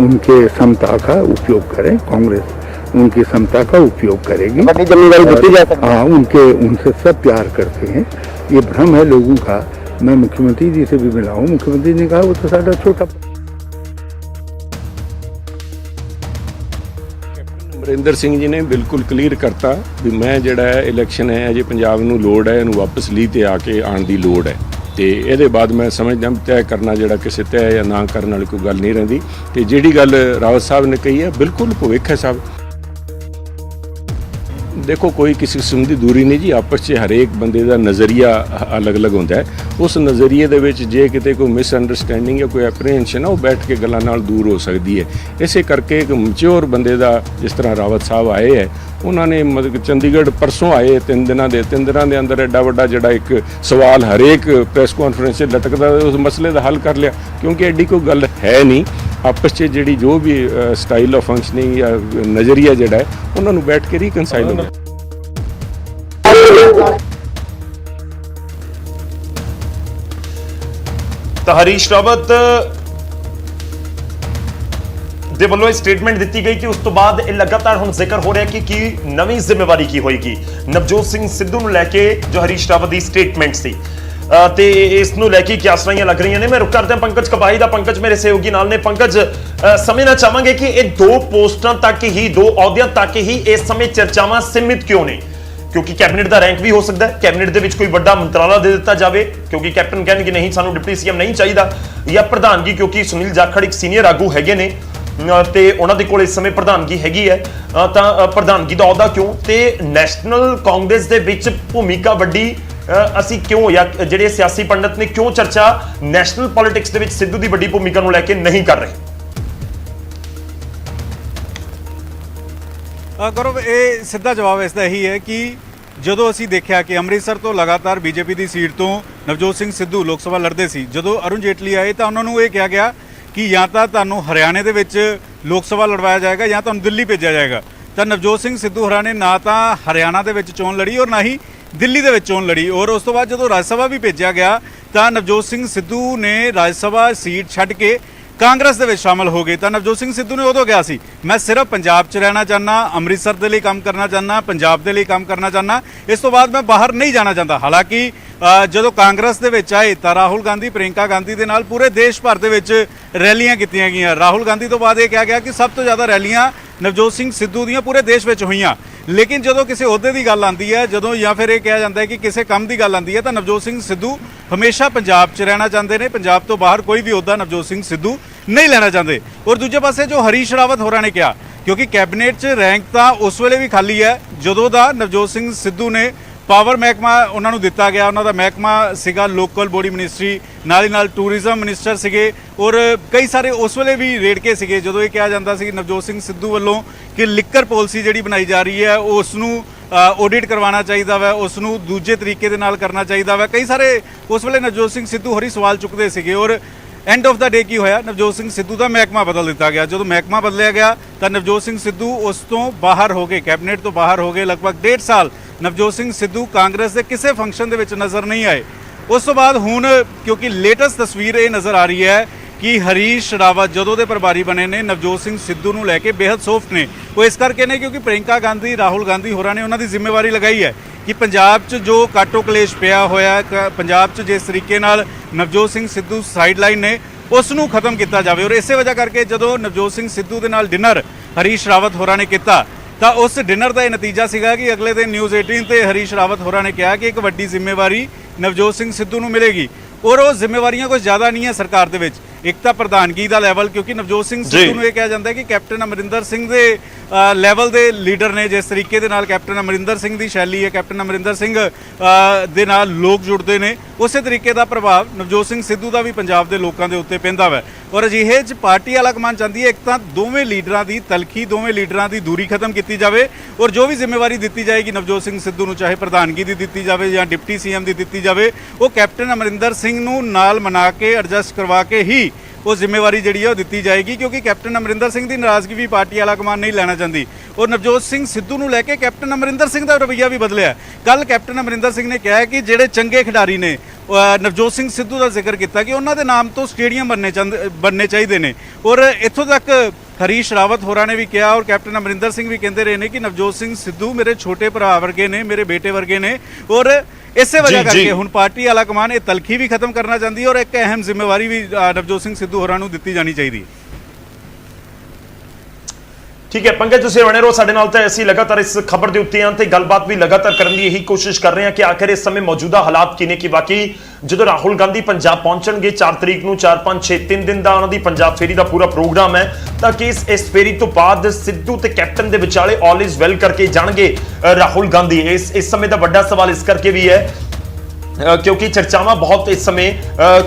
उनके क्षमता का उपयोग करें। कांग्रेस उनकी क्षमता का उपयोग करेगी। ਵੱਡੀ ਜ਼ਿੰਮੇਵਾਰੀ ਦਿੱਤੀ ਜਾ ਸਕਦੀ ਹੈ। हाँ, उनसे सब प्यार करते हैं। ये भ्रम है लोगों का। मैं मुख्यमंत्री जी से भी मिला हूँ, मुख्यमंत्री ने कहा वो तो साਡਾ छोटा। ਅਮਰਿੰਦਰ ਸਿੰਘ ਜੀ ਨੇ ਬਿਲਕੁਲ ਕਲੀਅਰ ਕਰਤਾ ਵੀ ਮੈਂ ਜਿਹੜਾ ਹੈ ਇਲੈਕਸ਼ਨ ਹੈ ਅਜੇ ਪੰਜਾਬ ਨੂੰ ਲੋੜ ਹੈ, ਇਹਨੂੰ ਵਾਪਸ ਲੀਹ ਤੇ ਆ ਕੇ ਆਉਣ ਦੀ ਲੋੜ ਹੈ ਤੇ ਇਹਦੇ ਬਾਅਦ ਮੈਂ ਸਮਝਦਾ ਤੈਅ ਕਰਨਾ ਜਿਹੜਾ ਕਿਸੇ ਤੈਅ ਜਾਂ ਨਾ ਕਰਨ ਵਾਲੀ ਕੋਈ ਗੱਲ ਨਹੀਂ ਰਹਿੰਦੀ। ਤੇ ਜਿਹੜੀ ਗੱਲ ਰਾਵਤ ਸਾਹਿਬ ਨੇ ਕਹੀ ਹੈ ਬਿਲਕੁਲ ਭਵਿੱਖ ਹੈ ਸਾਹਿਬ। ਦੇਖੋ ਕੋਈ ਕਿਸੇ ਕਿਸਮ ਦੀ ਦੂਰੀ ਨਹੀਂ ਜੀ, ਆਪਸ 'ਚ ਹਰੇਕ ਬੰਦੇ ਦਾ ਨਜ਼ਰੀਆ ਅਲੱਗ-ਅਲੱਗ ਹੁੰਦਾ ਹੈ। ਉਸ ਨਜ਼ਰੀਏ ਦੇ ਵਿੱਚ ਜੇ ਕਿਤੇ ਕੋਈ ਮਿਸਅੰਡਰਸਟੈਂਡਿੰਗ ਜਾਂ ਕੋਈ ਐਪਰੀਹੈਂਸ਼ਨ ਹੈ ਉਹ ਬੈਠ ਕੇ ਗੱਲਾਂ ਨਾਲ ਦੂਰ ਹੋ ਸਕਦੀ ਹੈ। ਇਸੇ ਕਰਕੇ ਇੱਕ ਮੈਚੁਰ ਬੰਦੇ ਦਾ ਜਿਸ ਤਰ੍ਹਾਂ ਰਾਵਤ ਸਾਹਿਬ ਆਏ ਹੈ, ਉਹਨਾਂ ਨੇ ਮਤਲਬ ਚੰਡੀਗੜ੍ਹ ਪਰਸੋਂ ਆਏ 3 ਦਿਨਾਂ ਦੇ ਅੰਦਰ ਐਡਾ ਵੱਡਾ ਜਿਹੜਾ ਇੱਕ ਸਵਾਲ ਹਰੇਕ ਪ੍ਰੈਸ ਕਾਨਫਰੰਸ 'ਚ ਲਟਕਦਾ ਉਸ ਮਸਲੇ ਦਾ ਹੱਲ ਕਰ ਲਿਆ, ਕਿਉਂਕਿ ਐਡੀ ਕੋਈ ਗੱਲ ਹੈ ਨਹੀਂ। ਆਪਸ 'ਚ ਜਿਹੜੀ ਜੋ ਵੀ ਸਟਾਈਲ ਆਫ ਫੰਕਸ਼ਨਿੰਗ ਜਾਂ ਨਜ਼ਰੀਆ ਜਿਹੜਾ ਹੈ ਉਹਨਾਂ ਨੂੰ ਬੈਠ ਕੇ ਰੀਕਨਸਾਈਲ ਹੋ ਗਿਆ। ਤਾਂ ਹਰੀਸ਼ ਰਾਵਤ ਦੇ ਵੱਲੋਂ ਇਹ ਸਟੇਟਮੈਂਟ ਦਿੱਤੀ ਗਈ ਕਿ ਉਸ ਤੋਂ ਬਾਅਦ ਇਹ ਲਗਾਤਾਰ ਹੁਣ ਜ਼ਿਕਰ ਹੋ ਰਿਹਾ ਕਿ ਕੀ ਨਵੀਂ ਜ਼ਿੰਮੇਵਾਰੀ ਕੀ ਹੋਏਗੀ ਨਵਜੋਤ ਸਿੰਘ ਸਿੱਧੂ ਨੂੰ ਲੈ ਕੇ ਜੋ ਹਰੀਸ਼ ਰਾਵਤ ਦੀ ਸਟੇਟਮੈਂਟ ਸੀ ਤੇ ਇਸ ਨੂੰ ਲੈ ਕੇ ਕਿਆਸਾਂ ਲੱਗ ਰਹੀਆਂ ਨੇ। ਮੈਂ ਰੁਕ ਕਰਦੇ ਹਾਂ ਪੰਕਜ ਕਪਾਹੀ ਦਾ। ਪੰਕਜ ਮੇਰੇ ਸਹਿਯੋਗੀ ਨਾਲ ਨੇ। ਪੰਕਜ, ਸਮਝਣਾ ਚਾਹਾਂਗੇ ਕਿ ਇਹ 2 ਪੋਸਟਾਂ ਤੱਕ ਹੀ 2 ਅਹੁਦਿਆਂ ਤੱਕ ਹੀ ਇਸ ਸਮੇਂ ਚਰਚਾਵਾਂ ਸੀਮਿਤ ਕਿਉਂ ਨੇ? ਕਿਉਂਕਿ ਕੈਬਨਿਟ ਦਾ ਰੈਂਕ ਵੀ ਹੋ ਸਕਦਾ ਹੈ, ਕੈਬਨਿਟ ਦੇ ਵਿੱਚ ਕੋਈ ਵੱਡਾ ਮੰਤਰਾਲਾ ਦੇ ਦਿੱਤਾ ਜਾਵੇ ਕਿਉਂਕਿ ਕੈਪਟਨ ਕਹਿੰਦੇ ਕਿ ਨਹੀਂ ਸਾਨੂੰ ਡਿਪਟੀ ਸੀਐਮ ਨਹੀਂ ਚਾਹੀਦਾ, ਜਾਂ ਪ੍ਰਧਾਨਗੀ ਕਿਉਂਕਿ ਸੁਨੀਲ ਜਾਖੜ ਇੱਕ ਸੀਨੀਅਰ ਆਗੂ ਹੈਗੇ ਨੇ ਤੇ ਉਹਨਾਂ ਦੇ ਕੋਲ ਇਸ ਸਮੇਂ ਪ੍ਰਧਾਨਗੀ ਹੈਗੀ ਹੈ, ਤਾਂ ਪ੍ਰਧਾਨਗੀ ਦਾ ਅਹੁਦਾ ਕਿਉਂ ਤੇ ਨੈਸ਼ਨਲ ਕਾਂਗਰਸ ਦੇ ਵਿੱਚ ਭੂਮਿਕਾ ਵੱਡੀ ਅਸੀਂ ਕਿਉਂ, ਜਾਂ ਜਿਹੜੇ ਸਿਆਸੀ ਪੰਡਤ ਨੇ ਕਿਉਂ ਚਰਚਾ ਨੈਸ਼ਨਲ ਪੋਲਿਟਿਕਸ ਦੇ ਵਿੱਚ ਸਿੱਧੂ ਦੀ ਵੱਡੀ ਭੂਮਿਕਾ ਨੂੰ ਲੈ ਕੇ ਨਹੀਂ ਕਰ ਰਹੇ? ਗੌਰਵ, ਇਹ ਸਿੱਧਾ ਜਵਾਬ ਇਸ ਦਾ ਇਹੀ ਹੈ ਕਿ ਜਦੋਂ ਅਸੀਂ ਦੇਖਿਆ ਕਿ ਅੰਮ੍ਰਿਤਸਰ ਤੋਂ ਲਗਾਤਾਰ ਬੀਜੇਪੀ ਦੀ ਸੀਟ ਤੋਂ ਨਵਜੋਤ ਸਿੰਘ ਸਿੱਧੂ ਲੋਕ ਸਭਾ ਲੜਦੇ ਸੀ, ਜਦੋਂ ਅਰੁਣ ਜੇਟਲੀ ਆਏ ਤਾਂ ਉਹਨਾਂ ਨੂੰ ਇਹ ਕਿਹਾ ਗਿਆ ਕਿ ਜਾਂ ਤਾਂ ਤੁਹਾਨੂੰ ਹਰਿਆਣੇ ਦੇ ਵਿੱਚ ਲੋਕ ਸਭਾ ਲੜਵਾਇਆ ਜਾਏਗਾ ਜਾਂ ਤੁਹਾਨੂੰ ਦਿੱਲੀ ਭੇਜਿਆ ਜਾਏਗਾ। ਤਾਂ ਨਵਜੋਤ ਸਿੰਘ ਸਿੱਧੂ ਹੋਰਾਂ ਨੇ ਨਾ ਤਾਂ ਹਰਿਆਣਾ ਦੇ ਵਿੱਚ ਚੋਣ ਲੜੀ ਔਰ ਨਾ ਹੀ ਦਿੱਲੀ ਦੇ ਵਿੱਚ ਚੋਣ ਲੜੀ, ਔਰ ਉਸ ਤੋਂ ਬਾਅਦ ਜਦੋਂ ਰਾਜ ਸਭਾ ਵੀ ਭੇਜਿਆ ਗਿਆ ਤਾਂ ਨਵਜੋਤ ਸਿੰਘ ਸਿੱਧੂ ਨੇ ਰਾਜ ਸਭਾ ਸੀਟ ਛੱਡ ਕੇ ਕਾਂਗਰਸ ਦੇ ਵਿੱਚ ਸ਼ਾਮਲ ਹੋ ਗਏ। ਤਾਂ ਨਵਜੋਤ ਸਿੰਘ ਸਿੱਧੂ ਨੇ ਉਦੋਂ ਕਿਹਾ ਸੀ ਮੈਂ ਸਿਰਫ ਪੰਜਾਬ 'ਚ ਰਹਿਣਾ ਚਾਹੁੰਦਾ, ਅੰਮ੍ਰਿਤਸਰ ਦੇ ਲਈ ਕੰਮ ਕਰਨਾ ਚਾਹੁੰਦਾ, ਪੰਜਾਬ ਦੇ ਲਈ ਕੰਮ ਕਰਨਾ ਚਾਹੁੰਦਾ, ਇਸ ਤੋਂ ਬਾਅਦ ਮੈਂ ਬਾਹਰ ਨਹੀਂ ਜਾਣਾ ਚਾਹੁੰਦਾ। ਹਾਲਾਂਕਿ ਜਦੋਂ ਕਾਂਗਰਸ ਦੇ ਵਿੱਚ ਆਏ ਤਾਂ ਰਾਹੁਲ ਗਾਂਧੀ, ਪ੍ਰਿਯੰਕਾ ਗਾਂਧੀ ਦੇ ਨਾਲ ਪੂਰੇ ਦੇਸ਼ ਭਰ ਦੇ ਵਿੱਚ ਰੈਲੀਆਂ ਕੀਤੀਆਂ ਗਈਆਂ। ਰਾਹੁਲ ਗਾਂਧੀ ਤੋਂ ਬਾਅਦ ਇਹ ਕਿਹਾ ਗਿਆ ਕਿ ਸਭ ਤੋਂ ਜ਼ਿਆਦਾ ਰੈਲੀਆਂ ਨਵਜੋਤ ਸਿੰਘ ਸਿੱਧੂ ਦੀਆਂ ਪੂਰੇ ਦੇਸ਼ ਵਿੱਚ ਹੋਈਆਂ। ਲੇਕਿਨ ਜਦੋਂ ਕਿਸੇ ਅਹੁਦੇ ਦੀ ਗੱਲ ਆਉਂਦੀ ਹੈ, ਜਦੋਂ ਜਾਂ ਫਿਰ ਇਹ ਕਿਹਾ ਜਾਂਦਾ ਹੈ ਕਿ ਕਿਸੇ ਕੰਮ ਦੀ ਗੱਲ ਆਉਂਦੀ ਹੈ, ਤਾਂ ਨਵਜੋਤ ਸਿੰਘ ਸਿੱਧੂ ਹਮੇਸ਼ਾ ਪੰਜਾਬ 'ਚ ਰਹਿਣਾ ਚਾਹੁੰਦੇ ਨੇ। ਪੰਜਾਬ ਤੋਂ ਬਾਹਰ ਕੋਈ ਵੀ ਅਹੁਦਾ ਨਵਜੋਤ ਸਿੰਘ ਸਿੱਧੂ ਨਹੀਂ ਲੈਣਾ ਚਾਹੁੰਦੇ। ਔਰ ਦੂਜੇ ਪਾਸੇ ਜੋ ਹਰੀਸ਼ ਰਾਵਤ ਹੋਰਾਂ ਨੇ ਕਿਹਾ, ਕਿਉਂਕਿ ਕੈਬਨਿਟ 'ਚ ਰੈਂਕ ਤਾਂ ਉਸ ਵੇਲੇ ਵੀ ਖਾਲੀ ਹੈ ਜਦੋਂ ਦਾ ਨਵਜੋਤ ਸਿੰਘ ਸਿੱਧੂ ਨੇ ਪਾਵਰ ਮਹਿਕਮਾ ਉਹਨਾਂ ਨੂੰ ਦਿੱਤਾ ਗਿਆ। ਉਹਨਾਂ ਦਾ ਮਹਿਕਮਾ ਸੀਗਾ ਲੋਕਲ ਬੋਡੀ ਮਿਨਿਸਟਰੀ, ਨਾਲ ਹੀ ਨਾਲ ਟੂਰਿਜ਼ਮ ਮਿਨਿਸਟਰ ਸੀਗੇ, ਔਰ ਕਈ ਸਾਰੇ ਉਸ ਵੇਲੇ ਵੀ ਰੇੜਕੇ ਸੀਗੇ ਜਦੋਂ ਇਹ ਕਿਹਾ ਜਾਂਦਾ ਸੀ ਨਵਜੋਤ ਸਿੰਘ ਸਿੱਧੂ ਵੱਲੋਂ ਕਿ ਲਿਕਰ ਪਾਲਿਸੀ ਜਿਹੜੀ ਬਣਾਈ ਜਾ ਰਹੀ ਹੈ ਉਸ ਨੂੰ ਆਡਿਟ ਕਰਵਾਉਣਾ ਚਾਹੀਦਾ ਵਾ, ਉਸ ਨੂੰ ਦੂਜੇ ਤਰੀਕੇ ਦੇ ਨਾਲ ਕਰਨਾ ਚਾਹੀਦਾ ਵਾ। ਕਈ ਸਾਰੇ ਉਸ ਵੇਲੇ ਨਵਜੋਤ ਸਿੰਘ ਸਿੱਧੂ ਹੋਰੀ ਸਵਾਲ ਚੁੱਕਦੇ ਸੀਗੇ ਔਰ ਐਂਡ ਆਫ ਦਾ ਡੇ ਕੀ ਹੋਇਆ, ਨਵਜੋਤ ਸਿੰਘ ਸਿੱਧੂ ਦਾ ਮਹਿਕਮਾ ਬਦਲ ਦਿੱਤਾ ਗਿਆ। ਜਦੋਂ ਮਹਿਕਮਾ ਬਦਲਿਆ ਗਿਆ ਤਾਂ ਨਵਜੋਤ ਸਿੰਘ ਸਿੱਧੂ ਉਸ ਤੋਂ ਬਾਹਰ ਹੋ ਗਏ, ਕੈਬਨਿਟ ਤੋਂ ਬਾਹਰ ਹੋ ਗਏ। ਲਗਭਗ 1.5 ਸਾਲ ਨਵਜੋਤ ਸਿੰਘ ਸਿੱਧੂ ਕਾਂਗਰਸ ਦੇ ਕਿਸੇ ਫੰਕਸ਼ਨ ਦੇ ਵਿੱਚ ਨਜ਼ਰ ਨਹੀਂ ਆਏ। ਉਸ ਤੋਂ ਬਾਅਦ ਹੁਣ ਕਿਉਂਕਿ ਲੇਟੈਸਟ ਤਸਵੀਰ ਇਹ ਨਜ਼ਰ ਆ ਰਹੀ ਹੈ ਕਿ ਹਰੀਸ਼ ਰਾਵਤ ਜਦੋਂ ਦੇ ਪ੍ਰਭਾਰੀ ਬਣੇ ਨੇ ਨਵਜੋਤ ਸਿੰਘ ਸਿੱਧੂ ਨੂੰ ਲੈ ਕੇ ਬੇहद ਸੌਫਟ ਨੇ। ਉਹ ਇਸ ਕਰਕੇ ਨੇ ਕਿਉਂਕਿ ਪ੍ਰਿੰਕਾ ਗਾਂਧੀ, ਰਾਹੁਲ ਗਾਂਧੀ ਹੋਰਾਂ ਨੇ ਉਹਨਾਂ ਦੀ ਜ਼ਿੰਮੇਵਾਰੀ ਲਗਾਈ ਹੈ ਕਿ ਪੰਜਾਬ 'ਚ ਜੋ ਕਾਟੋ ਕਲੇਸ਼ ਪਿਆ ਹੋਇਆ, ਪੰਜਾਬ 'ਚ ਜਿਸ ਤਰੀਕੇ ਨਾਲ ਨਵਜੋਤ ਸਿੰਘ ਸਿੱਧੂ ਸਾਈਡਲਾਈਨ ਨੇ ਉਸ ਨੂੰ ਖਤਮ ਕੀਤਾ ਜਾਵੇ। ਔਰ ਇਸੇ ਵਜ੍ਹਾ ਕਰਕੇ ਜਦੋਂ ਨਵਜੋਤ ਸਿੰਘ ਸਿੱਧੂ ਦੇ ਨਾਲ ਡਿਨਰ ਹਰੀਸ਼ ਰਾਵਤ ਹੋਰਾਂ ਨੇ ਕੀਤਾ ਤਾਂ ਉਸ ਡਿਨਰ ਦਾ ਇਹ ਨਤੀਜਾ ਸੀਗਾ ਕਿ ਅਗਲੇ ਦਿਨ ਨਿਊਜ਼ 18 ਤੇ ਹਰੀਸ਼ ਰਾਵਤ ਹੋਰਾਂ ਨੇ ਕਿਹਾ ਕਿ ਇੱਕ ਵੱਡੀ ਜ਼ਿੰਮੇਵਾਰੀ ਨਵਜੋਤ ਸਿੰਘ ਸਿੱਧੂ ਨੂੰ ਮਿਲੇਗੀ। ਔਰ ਉਹ ਜ਼ਿੰਮੇਵਾਰੀਆਂ ਕੁਝ ਜ਼ਿਆਦਾ ਨਹੀਂ ਹੈ ਸਰਕਾਰ ਦੇ ਵਿੱਚ। ਇੱਕ ਤਾਂ ਪ੍ਰਧਾਨਗੀ ਦਾ ਲੈਵਲ, ਕਿਉਂਕਿ ਨਵਜੋਤ ਸਿੰਘ ਸਿੱਧੂ ਨੂੰ ਇਹ ਕਿਹਾ ਜਾਂਦਾ ਹੈ ਕਿ ਕੈਪਟਨ ਅਮਰਿੰਦਰ ਸਿੰਘ ਦੇ ਲੈਵਲ ਦੇ ਲੀਡਰ ਨੇ। ਜਿਸ ਤਰੀਕੇ ਦੇ ਨਾਲ ਕੈਪਟਨ ਅਮਰਿੰਦਰ ਸਿੰਘ ਦੀ ਸ਼ੈਲੀ ਹੈ, ਕੈਪਟਨ ਅਮਰਿੰਦਰ ਸਿੰਘ ਦੇ ਨਾਲ ਲੋਕ ਜੁੜਦੇ ਨੇ, ਉਸੇ ਤਰੀਕੇ ਦਾ ਪ੍ਰਭਾਵ ਨਵਜੋਤ ਸਿੰਘ ਸਿੱਧੂ ਦਾ ਵੀ ਪੰਜਾਬ ਦੇ ਲੋਕਾਂ ਦੇ ਉੱਤੇ ਪੈਂਦਾ ਵਾ। ਔਰ ਅਜਿਹੇ 'ਚ ਪਾਰਟੀ ਵਾਲਾ ਕਮਾਨ ਚਾਹੁੰਦੀ ਹੈ ਇੱਕ ਤਾਂ ਦੋਵੇਂ ਲੀਡਰਾਂ ਦੀ ਤਲਖੀ, ਦੋਵੇਂ ਲੀਡਰਾਂ ਦੀ ਦੂਰੀ ਖਤਮ ਕੀਤੀ ਜਾਵੇ ਔਰ ਜੋ ਵੀ ਜ਼ਿੰਮੇਵਾਰੀ ਦਿੱਤੀ ਜਾਏਗੀ ਨਵਜੋਤ ਸਿੰਘ ਸਿੱਧੂ ਨੂੰ, ਚਾਹੇ ਪ੍ਰਧਾਨਗੀ ਦੀ ਦਿੱਤੀ ਜਾਵੇ ਜਾਂ ਡਿਪਟੀ ਸੀਐਮ ਦੀ ਦਿੱਤੀ ਜਾਵੇ, ਉਹ ਕੈਪਟਨ ਅਮਰਿੰਦਰ ਸਿੰਘ ਨੂੰ ਨਾਲ ਮਨਾ ਕੇ ਐਡਜਸਟ ਕਰਵਾ ਕੇ ਹੀ ਉਹ ਜ਼ਿੰਮੇਵਾਰੀ ਜਿਹੜੀ ਹੈ ਉਹ ਦਿੱਤੀ ਜਾਏਗੀ। ਕਿਉਂਕਿ ਕੈਪਟਨ ਅਮਰਿੰਦਰ ਸਿੰਘ ਦੀ ਨਾਰਾਜ਼ਗੀ ਵੀ ਪਾਰਟੀ ਵਾਲਾ ਕਮਾਨ ਨਹੀਂ ਲੈਣਾ ਚਾਹੁੰਦੀ। ਔਰ ਨਵਜੋਤ ਸਿੰਘ ਸਿੱਧੂ ਨੂੰ ਲੈ ਕੇ ਕੈਪਟਨ ਅਮਰਿੰਦਰ ਸਿੰਘ ਦਾ ਰਵੱਈਆ ਵੀ ਬਦਲਿਆ। ਕੱਲ ਕੈਪਟਨ ਅਮਰਿੰਦਰ ਸਿੰਘ ਨੇ ਕਿਹਾ ਕਿ ਜਿਹੜੇ ਚੰਗੇ ਖਿਡਾਰੀ ਨੇ, ਨਵਜੋਤ ਸਿੰਘ ਸਿੱਧੂ ਦਾ ਜ਼ਿਕਰ ਕੀਤਾ ਕਿ ਉਹਨਾਂ ਦੇ ਨਾਮ ਤੋਂ ਸਟੇਡੀਅਮ ਬਣਨੇ ਚਾਹੀਦੇ ਨੇ। ਔਰ ਇੱਥੋਂ ਤੱਕ ਹਰੀਸ਼ ਰਾਵਤ ਹੋਰਾਂ ਨੇ ਵੀ ਕਿਹਾ ਔਰ ਕੈਪਟਨ ਅਮਰਿੰਦਰ ਸਿੰਘ ਵੀ ਕਹਿੰਦੇ ਰਹੇ ਨੇ ਕਿ ਨਵਜੋਤ ਸਿੰਘ ਸਿੱਧੂ ਮੇਰੇ ਛੋਟੇ ਭਰਾ ਵਰਗੇ ਨੇ, ਮੇਰੇ ਬੇਟੇ ਵਰਗੇ ਨੇ। ਔਰ ਇਸੇ ਵਜ੍ਹਾ ਕਰਕੇ ਹੁਣ ਪਾਰਟੀ ਆਲਾ ਕਮਾਨ ਇਹ ਤਲਖੀ ਵੀ ਖਤਮ ਕਰਨਾ ਚਾਹੁੰਦੀ ਹੈ ਔਰ ਇੱਕ ਅਹਿਮ ਜ਼ਿੰਮੇਵਾਰੀ ਵੀ ਨਵਜੋਤ ਸਿੰਘ ਸਿੱਧੂ ਹੋਰਾਂ ਨੂੰ ਦਿੱਤੀ ਜਾਣੀ ਚਾਹੀਦੀ ਹੈ। ਠੀਕ ਹੈ ਪੰਕਜ, ਤੁਸੀਂ ਬਣੇ ਰਹੋ ਸਾਡੇ ਨਾਲ। ਤਾਂ ਅਸੀਂ ਲਗਾਤਾਰ ਇਸ ਖਬਰ ਦੇ ਉੱਤੇ ਆਂ ਤੇ ਗੱਲਬਾਤ ਵੀ ਲਗਾਤਾਰ ਕਰਨ ਦੀ ਇਹੀ ਕੋਸ਼ਿਸ਼ ਕਰ ਰਹੇ ਹਾਂ ਕਿ ਆਖਿਰ ਇਸ ਸਮੇਂ ਮੌਜੂਦਾ ਹਾਲਾਤ ਕੀ ਨੇ, ਕਿ ਬਾਕੀ ਜਦੋਂ ਰਾਹੁਲ ਗਾਂਧੀ ਪੰਜਾਬ ਪਹੁੰਚਣਗੇ 4 ਤਰੀਕ ਨੂੰ, 4, 5, 6, 3 ਦਿਨ ਦਾ ਉਹਨਾਂ ਦੀ ਪੰਜਾਬ ਫੇਰੀ ਦਾ ਪੂਰਾ ਪ੍ਰੋਗਰਾਮ ਹੈ, ਤਾਂ ਕਿ ਇਸ ਫੇਰੀ ਤੋਂ ਬਾਅਦ ਸਿੱਧੂ ਤੇ ਕੈਪਟਨ ਦੇ ਵਿਚਾਲੇ ਆਲ ਇਜ਼ ਵੈਲ ਕਰਕੇ ਜਾਣਗੇ ਰਾਹੁਲ ਗਾਂਧੀ। ਇਸ ਸਮੇਂ ਦਾ ਵੱਡਾ ਸਵਾਲ ਇਸ ਕਰਕੇ ਵੀ ਹੈ ਕਿਉਂਕਿ ਚਰਚਾਵਾਂ ਬਹੁਤ ਇਸ ਸਮੇਂ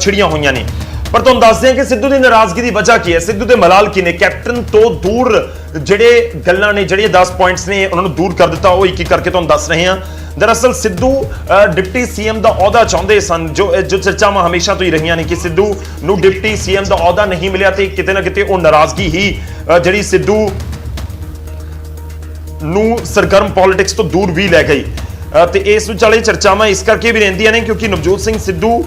ਛਿੜੀਆਂ ਹੋਈਆਂ ਨੇ। ਪਰ ਤੁਹਾਨੂੰ ਦੱਸਦੇ ਹਾਂ ਕਿ ਸਿੱਧੂ ਦੀ ਨਾਰਾਜ਼ਗੀ ਦੀ ਵਜ੍ਹਾ ਕੀ ਹੈ, ਸਿੱਧੂ ਦੇ ਮਲਾਲ ਕੀ ਨੇ, ਕੈਪਟਨ ਤੋਂ ਦੂਰ ਜਿਹੜੇ ਗੱਲਾਂ ਨੇ, ਜਿਹੜੇ 10 ਪੁਆਇੰਟਸ ਨੇ ਉਹਨਾਂ ਨੂੰ ਦੂਰ ਕਰ ਦਿੱਤਾ, ਉਹ ਇੱਕ ਇੱਕ ਕਰਕੇ ਤੁਹਾਨੂੰ ਦੱਸ ਰਹੇ ਹਾਂ। ਦਰਅਸਲ ਸਿੱਧੂ ਡਿਪਟੀ ਸੀਐਮ ਦਾ ਅਹੁਦਾ ਚਾਹੁੰਦੇ ਸਨ, ਜੋ ਚਰਚਾਵਾਂ ਹਮੇਸ਼ਾ ਤੋਂ ਹੀ ਰਹੀਆਂ ਨੇ ਕਿ ਸਿੱਧੂ ਨੂੰ ਡਿਪਟੀ ਸੀਐਮ ਦਾ ਅਹੁਦਾ ਨਹੀਂ ਮਿਲਿਆ ਤੇ ਕਿਤੇ ਨਾ ਕਿਤੇ ਉਹ ਨਾਰਾਜ਼ਗੀ ਹੀ ਜਿਹੜੀ ਸਿੱਧੂ ਨੂੰ ਸਰਗਰਮ ਪੋਲਿਟਿਕਸ ਤੋਂ ਦੂਰ ਵੀ ਲੈ ਗਈ। ਤੇ ਇਸ ਵਿਚਾਲੇ ਚਰਚਾਵਾਂ ਇਸ ਕਰਕੇ ਵੀ ਰਹਿੰਦੀਆਂ ਨੇ ਕਿਉਂਕਿ ਨਵਜੋਤ ਸਿੰਘ ਸਿੱਧੂ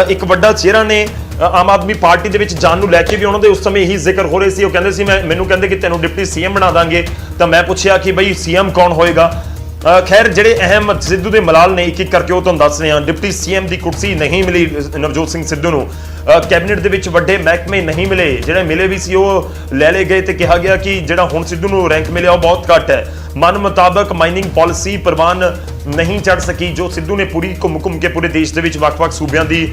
ਇੱਕ ਵੱਡਾ ਚਿਹਰਾ ਨੇ ਆਮ ਆਦਮੀ ਪਾਰਟੀ ਦੇ ਵਿੱਚ ਜਾਣ ਨੂੰ ਲੈ ਕੇ ਵੀ ਉਹਨਾਂ ਦੇ ਉਸ ਸਮੇਂ ਇਹੀ ਜ਼ਿਕਰ ਹੋ ਰਹੇ ਸੀ। ਉਹ ਕਹਿੰਦੇ ਸੀ ਮੈਨੂੰ ਕਹਿੰਦੇ ਕਿ ਤੈਨੂੰ ਡਿਪਟੀ ਸੀਐਮ ਬਣਾ ਦਾਂਗੇ, ਤਾਂ ਮੈਂ ਪੁੱਛਿਆ ਕਿ ਬਈ ਸੀਐਮ ਕੌਣ ਹੋਏਗਾ। ਖੈਰ ਜਿਹੜੇ ਅਹਿਮ ਸਿੱਧੂ ਦੇ ਮਲਾਲ ਨੇ ਇੱਕ ਇੱਕ ਕਰਕੇ ਉਹ ਤੁਹਾਨੂੰ ਦੱਸ ਰਹੇ ਹਾਂ। ਡਿਪਟੀ ਸੀਐਮ ਦੀ ਕੁਰਸੀ ਨਹੀਂ ਮਿਲੀ ਨਵਜੋਤ ਸਿੰਘ ਸਿੱਧੂ ਨੂੰ, ਕੈਬਨਿਟ ਦੇ ਵਿੱਚ ਵੱਡੇ ਮਹਿਕਮੇ ਨਹੀਂ ਮਿਲੇ, ਜਿਹੜੇ ਮਿਲੇ ਵੀ ਸੀ ਉਹ ਲੈ ਲਏ ਗਏ ਤੇ ਕਿਹਾ ਗਿਆ ਕਿ ਜਿਹੜਾ ਹੁਣ ਸਿੱਧੂ ਨੂੰ ਰੈਂਕ ਮਿਲਿਆ ਉਹ ਬਹੁਤ ਘੱਟ ਹੈ। ਮਨ ਮੁਤਾਬਕ ਮਾਈਨਿੰਗ ਪਾਲਿਸੀ ਪ੍ਰਵਾਨ ਨਹੀਂ ਚੜ ਸਕੀ, ਜੋ ਸਿੱਧੂ ਨੇ ਪੂਰੀ ਘੁੰਮ ਕੇ ਪੂਰੇ ਦੇਸ਼ ਦੇ ਵਿੱਚ ਵੱਖ-ਵੱਖ ਸੂਬਿਆਂ ਦੀ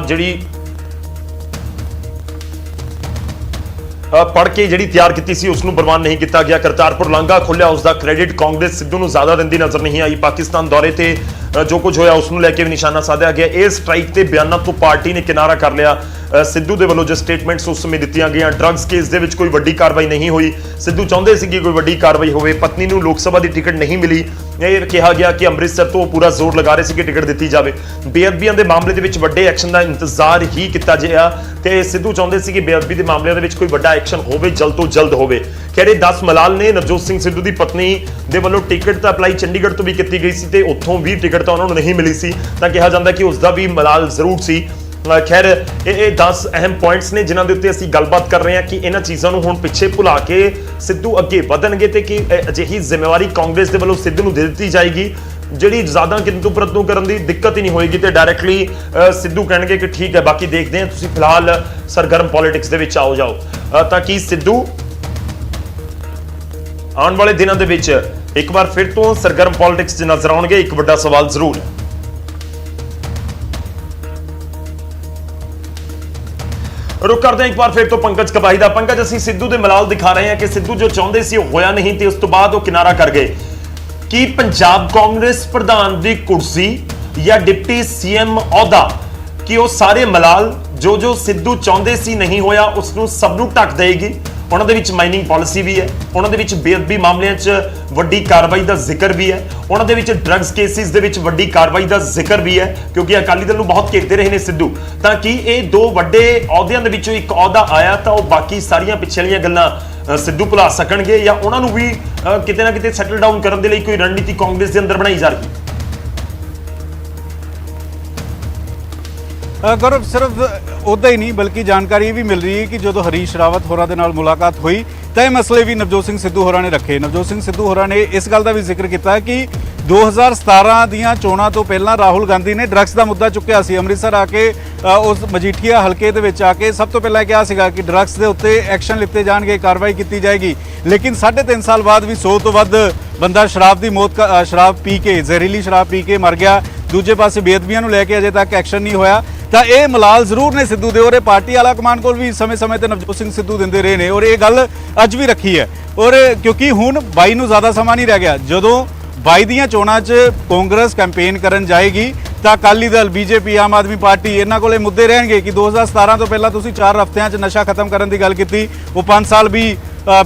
ਜਿਹੜੀ ਪੜ੍ਹ ਕੇ ਜਿਹੜੀ ਤਿਆਰ ਕੀਤੀ ਸੀ ਉਸ ਨੂੰ ਪ੍ਰਵਾਨ ਨਹੀਂ ਕੀਤਾ ਗਿਆ। ਕਰਤਾਰਪੁਰ ਲਾਂਘਾ ਖੁੱਲਿਆ, ਉਸ ਦਾ ਕ੍ਰੈਡਿਟ ਕਾਂਗਰਸ ਸਿੱਧੂ ਨੂੰ ਜ਼ਿਆਦਾ ਦਿੰਦੀ ਨਜ਼ਰ ਨਹੀਂ ਆਈ। ਪਾਕਿਸਤਾਨ ਦੌਰੇ ਤੇ ਜੋ ਕੁਝ ਹੋਇਆ ਉਸ ਨੂੰ ਲੈ ਕੇ ਵੀ ਨਿਸ਼ਾਨਾ ਸਾਧਿਆ ਗਿਆ। ਇਹ ਸਟ੍ਰਾਈਕ ਤੇ ਬਿਆਨਾਂ ਤੋਂ ਪਾਰਟੀ ਨੇ ਕਿਨਾਰਾ ਕਰ ਲਿਆ। ਸਿੱਧੂ ਦੇ ਵੱਲੋਂ ਜੋ ਸਟੇਟਮੈਂਟਸ ਉਸ ਸਮੇਂ ਦਿੱਤੀਆਂ ਗਈਆਂ, ਡਰੱਗਸ ਕੇਸ ਦੇ ਵਿੱਚ ਕੋਈ ਵੱਡੀ ਕਾਰਵਾਈ ਨਹੀਂ ਹੋਈ। ਸਿੱਧੂ ਚਾਹੁੰਦੇ ਸੀ ਕਿ ਕੋਈ ਵੱਡੀ ਕਾਰਵਾਈ ਹੋਵੇ। ਪਤਨੀ ਨੂੰ ਲੋਕ ਸਭਾ ਦੀ ਟਿਕਟ ਨਹੀਂ ਮਿਲੀ, ਇਹ ਕਿਹਾ ਗਿਆ ਕਿ ਅੰਮ੍ਰਿਤਸਰ ਤੋਂ ਪੂਰਾ ਜ਼ੋਰ ਲਗਾ ਰਹੇ ਸੀ ਕਿ ਟਿਕਟ ਦਿੱਤੀ ਜਾਵੇ। ਬੇਅਦਬੀਆਂ ਦੇ ਮਾਮਲੇ ਦੇ ਵਿੱਚ ਵੱਡੇ ਐਕਸ਼ਨ ਦਾ ਇੰਤਜ਼ਾਰ ਹੀ ਕੀਤਾ ਗਿਆ ਤੇ ਸਿੱਧੂ ਚਾਹੁੰਦੇ ਸੀ ਕਿ ਬੇਅਦਬੀ ਦੇ ਮਾਮਲਿਆਂ ਦੇ ਵਿੱਚ ਕੋਈ ਵੱਡਾ ਐਕਸ਼ਨ ਹੋਵੇ, ਜਲਦ ਤੋਂ ਜਲਦ ਹੋਵੇ। ਖੈਰੇ 10 ਮਲਾਲ ਨੇ ਨਵਜੋਤ ਸਿੰਘ ਸਿੱਧੂ ਦੀ ਪਤਨੀ ਦੇ ਵੱਲੋਂ ਟਿਕਟ ਤਾਂ ਅਪਲਾਈ ਚੰਡੀਗੜ੍ਹ ਤੋਂ ਵੀ ਕੀਤੀ ਗਈ ਸੀ ਤੇ ਉੱਥੋਂ ਵੀ ਟਿਕਟ ਤਾਂ ਉਹਨਾਂ ਨੂੰ ਨਹੀਂ ਮਿਲੀ ਸੀ, ਤਾਂ ਕਿਹਾ ਜਾਂਦਾ ਕਿ ਉਸ ਦਾ ਵੀ ਮਲਾਲ ਜ਼ਰੂਰ ਸੀ। ਖੈਰ ਇਹ 10 ਅਹਿਮ ਪੁਆਇੰਟਸ ਨੇ ਜਿਨ੍ਹਾਂ ਦੇ ਉੱਤੇ ਅਸੀਂ ਗੱਲਬਾਤ ਕਰ ਰਹੇ ਹਾਂ ਕਿ ਇਹਨਾਂ ਚੀਜ਼ਾਂ ਨੂੰ ਹੁਣ ਪਿੱਛੇ ਭੁਲਾ ਕੇ ਸਿੱਧੂ ਅੱਗੇ ਵਧਣਗੇ ਤੇ ਕਿ ਅਜਿਹੀ ਜ਼ਿੰਮੇਵਾਰੀ ਕਾਂਗਰਸ ਦੇ ਵੱਲੋਂ ਸਿੱਧੂ ਨੂੰ ਦੇ ਦਿੱਤੀ ਜਾਏਗੀ ਜਿਹੜੀ ਜ਼ਿਆਦਾ ਕਿੰਤੂ ਪ੍ਰੰਤੂ ਕਰਨ ਦੀ ਦਿੱਕਤ ਹੀ ਨਹੀਂ ਹੋਏਗੀ ਤੇ ਡਾਇਰੈਕਟਲੀ ਸਿੱਧੂ ਕਹਿਣਗੇ ਕਿ ਠੀਕ ਹੈ, ਬਾਕੀ ਦੇਖਦੇ ਹਾਂ, ਤੁਸੀਂ ਫਿਲਹਾਲ ਸਰਗਰਮ ਪੋਲਿਟਿਕਸ ਦੇ ਵਿੱਚ ਆਓ ਜਾਓ। ਤਾਂ ਕਿ ਸਿੱਧੂ ਆਉਣ ਵਾਲੇ ਦਿਨਾਂ ਦੇ ਵਿੱਚ ਇੱਕ ਵਾਰ ਫਿਰ ਤੋਂ ਸਰਗਰਮ ਪੋਲਿਟਿਕਸ 'ਚ ਨਜ਼ਰ ਆਉਣਗੇ, ਇੱਕ ਵੱਡਾ ਸਵਾਲ ਜ਼ਰੂਰ ਹੈ। रुक करते हैं एक बार फिर तो पंकज कपाही दा। पंकज ਅਸੀਂ ਸਿੱਧੂ ਦੇ ਮਲਾਲ ਦਿਖਾ ਰਹੇ ਹਾਂ ਕਿ ਸਿੱਧੂ ਜੋ ਚਾਹੁੰਦੇ ਸੀ ਉਹ ਹੋਇਆ ਨਹੀਂ ਤੇ ਉਸ ਤੋਂ ਬਾਅਦ ਉਹ ਕਿਨਾਰਾ ਕਰ ਗਏ। ਕੀ ਪੰਜਾਬ ਕਾਂਗਰਸ ਪ੍ਰਧਾਨ ਦੀ ਕੁਰਸੀ ਜਾਂ ਡਿਪਟੀ ਸੀਐਮ ਅਹੁਦਾ, ਕਿ ਉਹ ਸਾਰੇ ਮਲਾਲ ਜੋ ਸਿੱਧੂ ਚਾਹੁੰਦੇ ਸੀ ਨਹੀਂ ਹੋਇਆ ਉਸ ਨੂੰ ਸਭ ਨੂੰ ਢੱਕ ਦੇਗੀ? ਉਹਨਾਂ ਦੇ ਵਿੱਚ ਮਾਈਨਿੰਗ ਪਾਲਿਸੀ ਵੀ ਹੈ, ਉਹਨਾਂ ਦੇ ਵਿੱਚ ਬੇਅਦਬੀ ਮਾਮਲਿਆਂ 'ਚ ਵੱਡੀ ਕਾਰਵਾਈ ਦਾ ਜ਼ਿਕਰ ਵੀ ਹੈ, ਉਹਨਾਂ ਦੇ ਵਿੱਚ ਡਰੱਗਸ ਕੇਸਿਸ ਦੇ ਵਿੱਚ ਵੱਡੀ ਕਾਰਵਾਈ ਦਾ ਜ਼ਿਕਰ ਵੀ ਹੈ, ਕਿਉਂਕਿ ਅਕਾਲੀ ਦਲ ਨੂੰ ਬਹੁਤ ਘੇਰਦੇ ਰਹੇ ਨੇ ਸਿੱਧੂ। ਤਾਂ ਕਿ ਇਹ ਦੋ ਵੱਡੇ ਅਹੁਦਿਆਂ ਦੇ ਵਿੱਚੋਂ ਇੱਕ ਅਹੁਦਾ ਆਇਆ ਤਾਂ ਉਹ ਬਾਕੀ ਸਾਰੀਆਂ ਪਿਛਲੀਆਂ ਗੱਲਾਂ ਸਿੱਧੂ ਭੁਲਾ ਸਕਣਗੇ, ਜਾਂ ਉਹਨਾਂ ਨੂੰ ਵੀ ਕਿਤੇ ਨਾ ਕਿਤੇ ਸੈਟਲ ਡਾਊਨ ਕਰਨ ਦੇ ਲਈ ਕੋਈ ਰਣਨੀਤੀ ਕਾਂਗਰਸ ਦੇ ਅੰਦਰ ਬਣਾਈ ਜਾ ਰਹੀ ਹੈ? ਗੌਰਵ, ਸਿਰਫ ਉੱਦਾਂ ਹੀ ਨਹੀਂ ਬਲਕਿ ਜਾਣਕਾਰੀ ਇਹ ਵੀ ਮਿਲ ਰਹੀ ਹੈ ਕਿ ਜਦੋਂ ਹਰੀਸ਼ ਰਾਵਤ ਹੋਰਾਂ ਦੇ ਨਾਲ ਮੁਲਾਕਾਤ ਹੋਈ ਤਾਂ ਇਹ ਮਸਲੇ ਵੀ ਨਵਜੋਤ ਸਿੰਘ ਸਿੱਧੂ ਹੋਰਾਂ ਨੇ ਰੱਖੇ। ਨਵਜੋਤ ਸਿੰਘ ਸਿੱਧੂ ਹੋਰਾਂ ਨੇ ਇਸ ਗੱਲ ਦਾ ਵੀ ਜ਼ਿਕਰ ਕੀਤਾ ਕਿ 2017 ਦੀਆਂ ਚੋਣਾਂ ਤੋਂ ਪਹਿਲਾਂ ਰਾਹੁਲ ਗਾਂਧੀ ਨੇ ਡਰੱਗਸ ਦਾ ਮੁੱਦਾ ਚੁੱਕਿਆ ਸੀ। ਅੰਮ੍ਰਿਤਸਰ ਆ ਕੇ ਉਸ ਮਜੀਠੀਆ ਹਲਕੇ ਦੇ ਵਿੱਚ ਆ ਕੇ ਸਭ ਤੋਂ ਪਹਿਲਾਂ ਕਿਹਾ ਸੀਗਾ ਕਿ ਡਰੱਗਸ ਦੇ ਉੱਤੇ ਐਕਸ਼ਨ ਲਿੱਤੇ ਜਾਣਗੇ, ਕਾਰਵਾਈ ਕੀਤੀ ਜਾਏਗੀ। ਲੇਕਿਨ 3.5 ਸਾਲ ਬਾਅਦ ਵੀ 100 ਤੋਂ ਵੱਧ ਬੰਦਾ ਸ਼ਰਾਬ ਪੀ ਕੇ, ਜ਼ਹਿਰੀਲੀ ਸ਼ਰਾਬ ਪੀ ਕੇ ਮਰ ਗਿਆ। ਦੂਜੇ ਪਾਸੇ ਬੇਅਦਬੀਆਂ ਨੂੰ ਲੈ ਕੇ ਅਜੇ ਤੱਕ ਐਕਸ਼ਨ ਨਹੀਂ ਹੋਇਆ। ਤਾਂ ਇਹ ਮਲਾਲ ਜ਼ਰੂਰ ਨੇ ਸਿੱਧੂ ਦੇ, ਔਰ ਇਹ ਪਾਰਟੀ ਆਲਾ ਕਮਾਨ ਕੋਲ ਵੀ ਸਮੇਂ-ਸਮੇਂ ਤੇ ਨਵਜੋਤ ਸਿੰਘ ਸਿੱਧੂ ਦਿੰਦੇ ਰਹੇ ਨੇ, ਔਰ ਇਹ ਗੱਲ ਅੱਜ ਵੀ ਰੱਖੀ ਹੈ। ਔਰ ਕਿਉਂਕਿ ਹੁਣ 22 ਨੂੰ ਜ਼ਿਆਦਾ ਸਮਾਂ ਨਹੀਂ ਰਹਿ ਗਿਆ। ਜਦੋਂ 22 ਦੀਆਂ ਚੋਣਾਂ 'ਚ ਕਾਂਗਰਸ ਕੈਂਪੇਨ ਕਰਨ ਜਾਏਗੀ ਤਾਂ ਅਕਾਲੀ ਦਲ, ਬੀਜੇਪੀ, ਆਮ ਆਦਮੀ ਪਾਰਟੀ ਇਹਨਾਂ ਕੋਲੇ ਮੁੱਦੇ ਰਹਿਣਗੇ ਕਿ 2017 ਤੋਂ ਪਹਿਲਾਂ ਤੁਸੀਂ 4 ਹਫ਼ਤਿਆਂ 'ਚ ਨਸ਼ਾ ਖਤਮ ਕਰਨ ਦੀ ਗੱਲ ਕੀਤੀ, ਉਹ 5 ਸਾਲ ਵੀ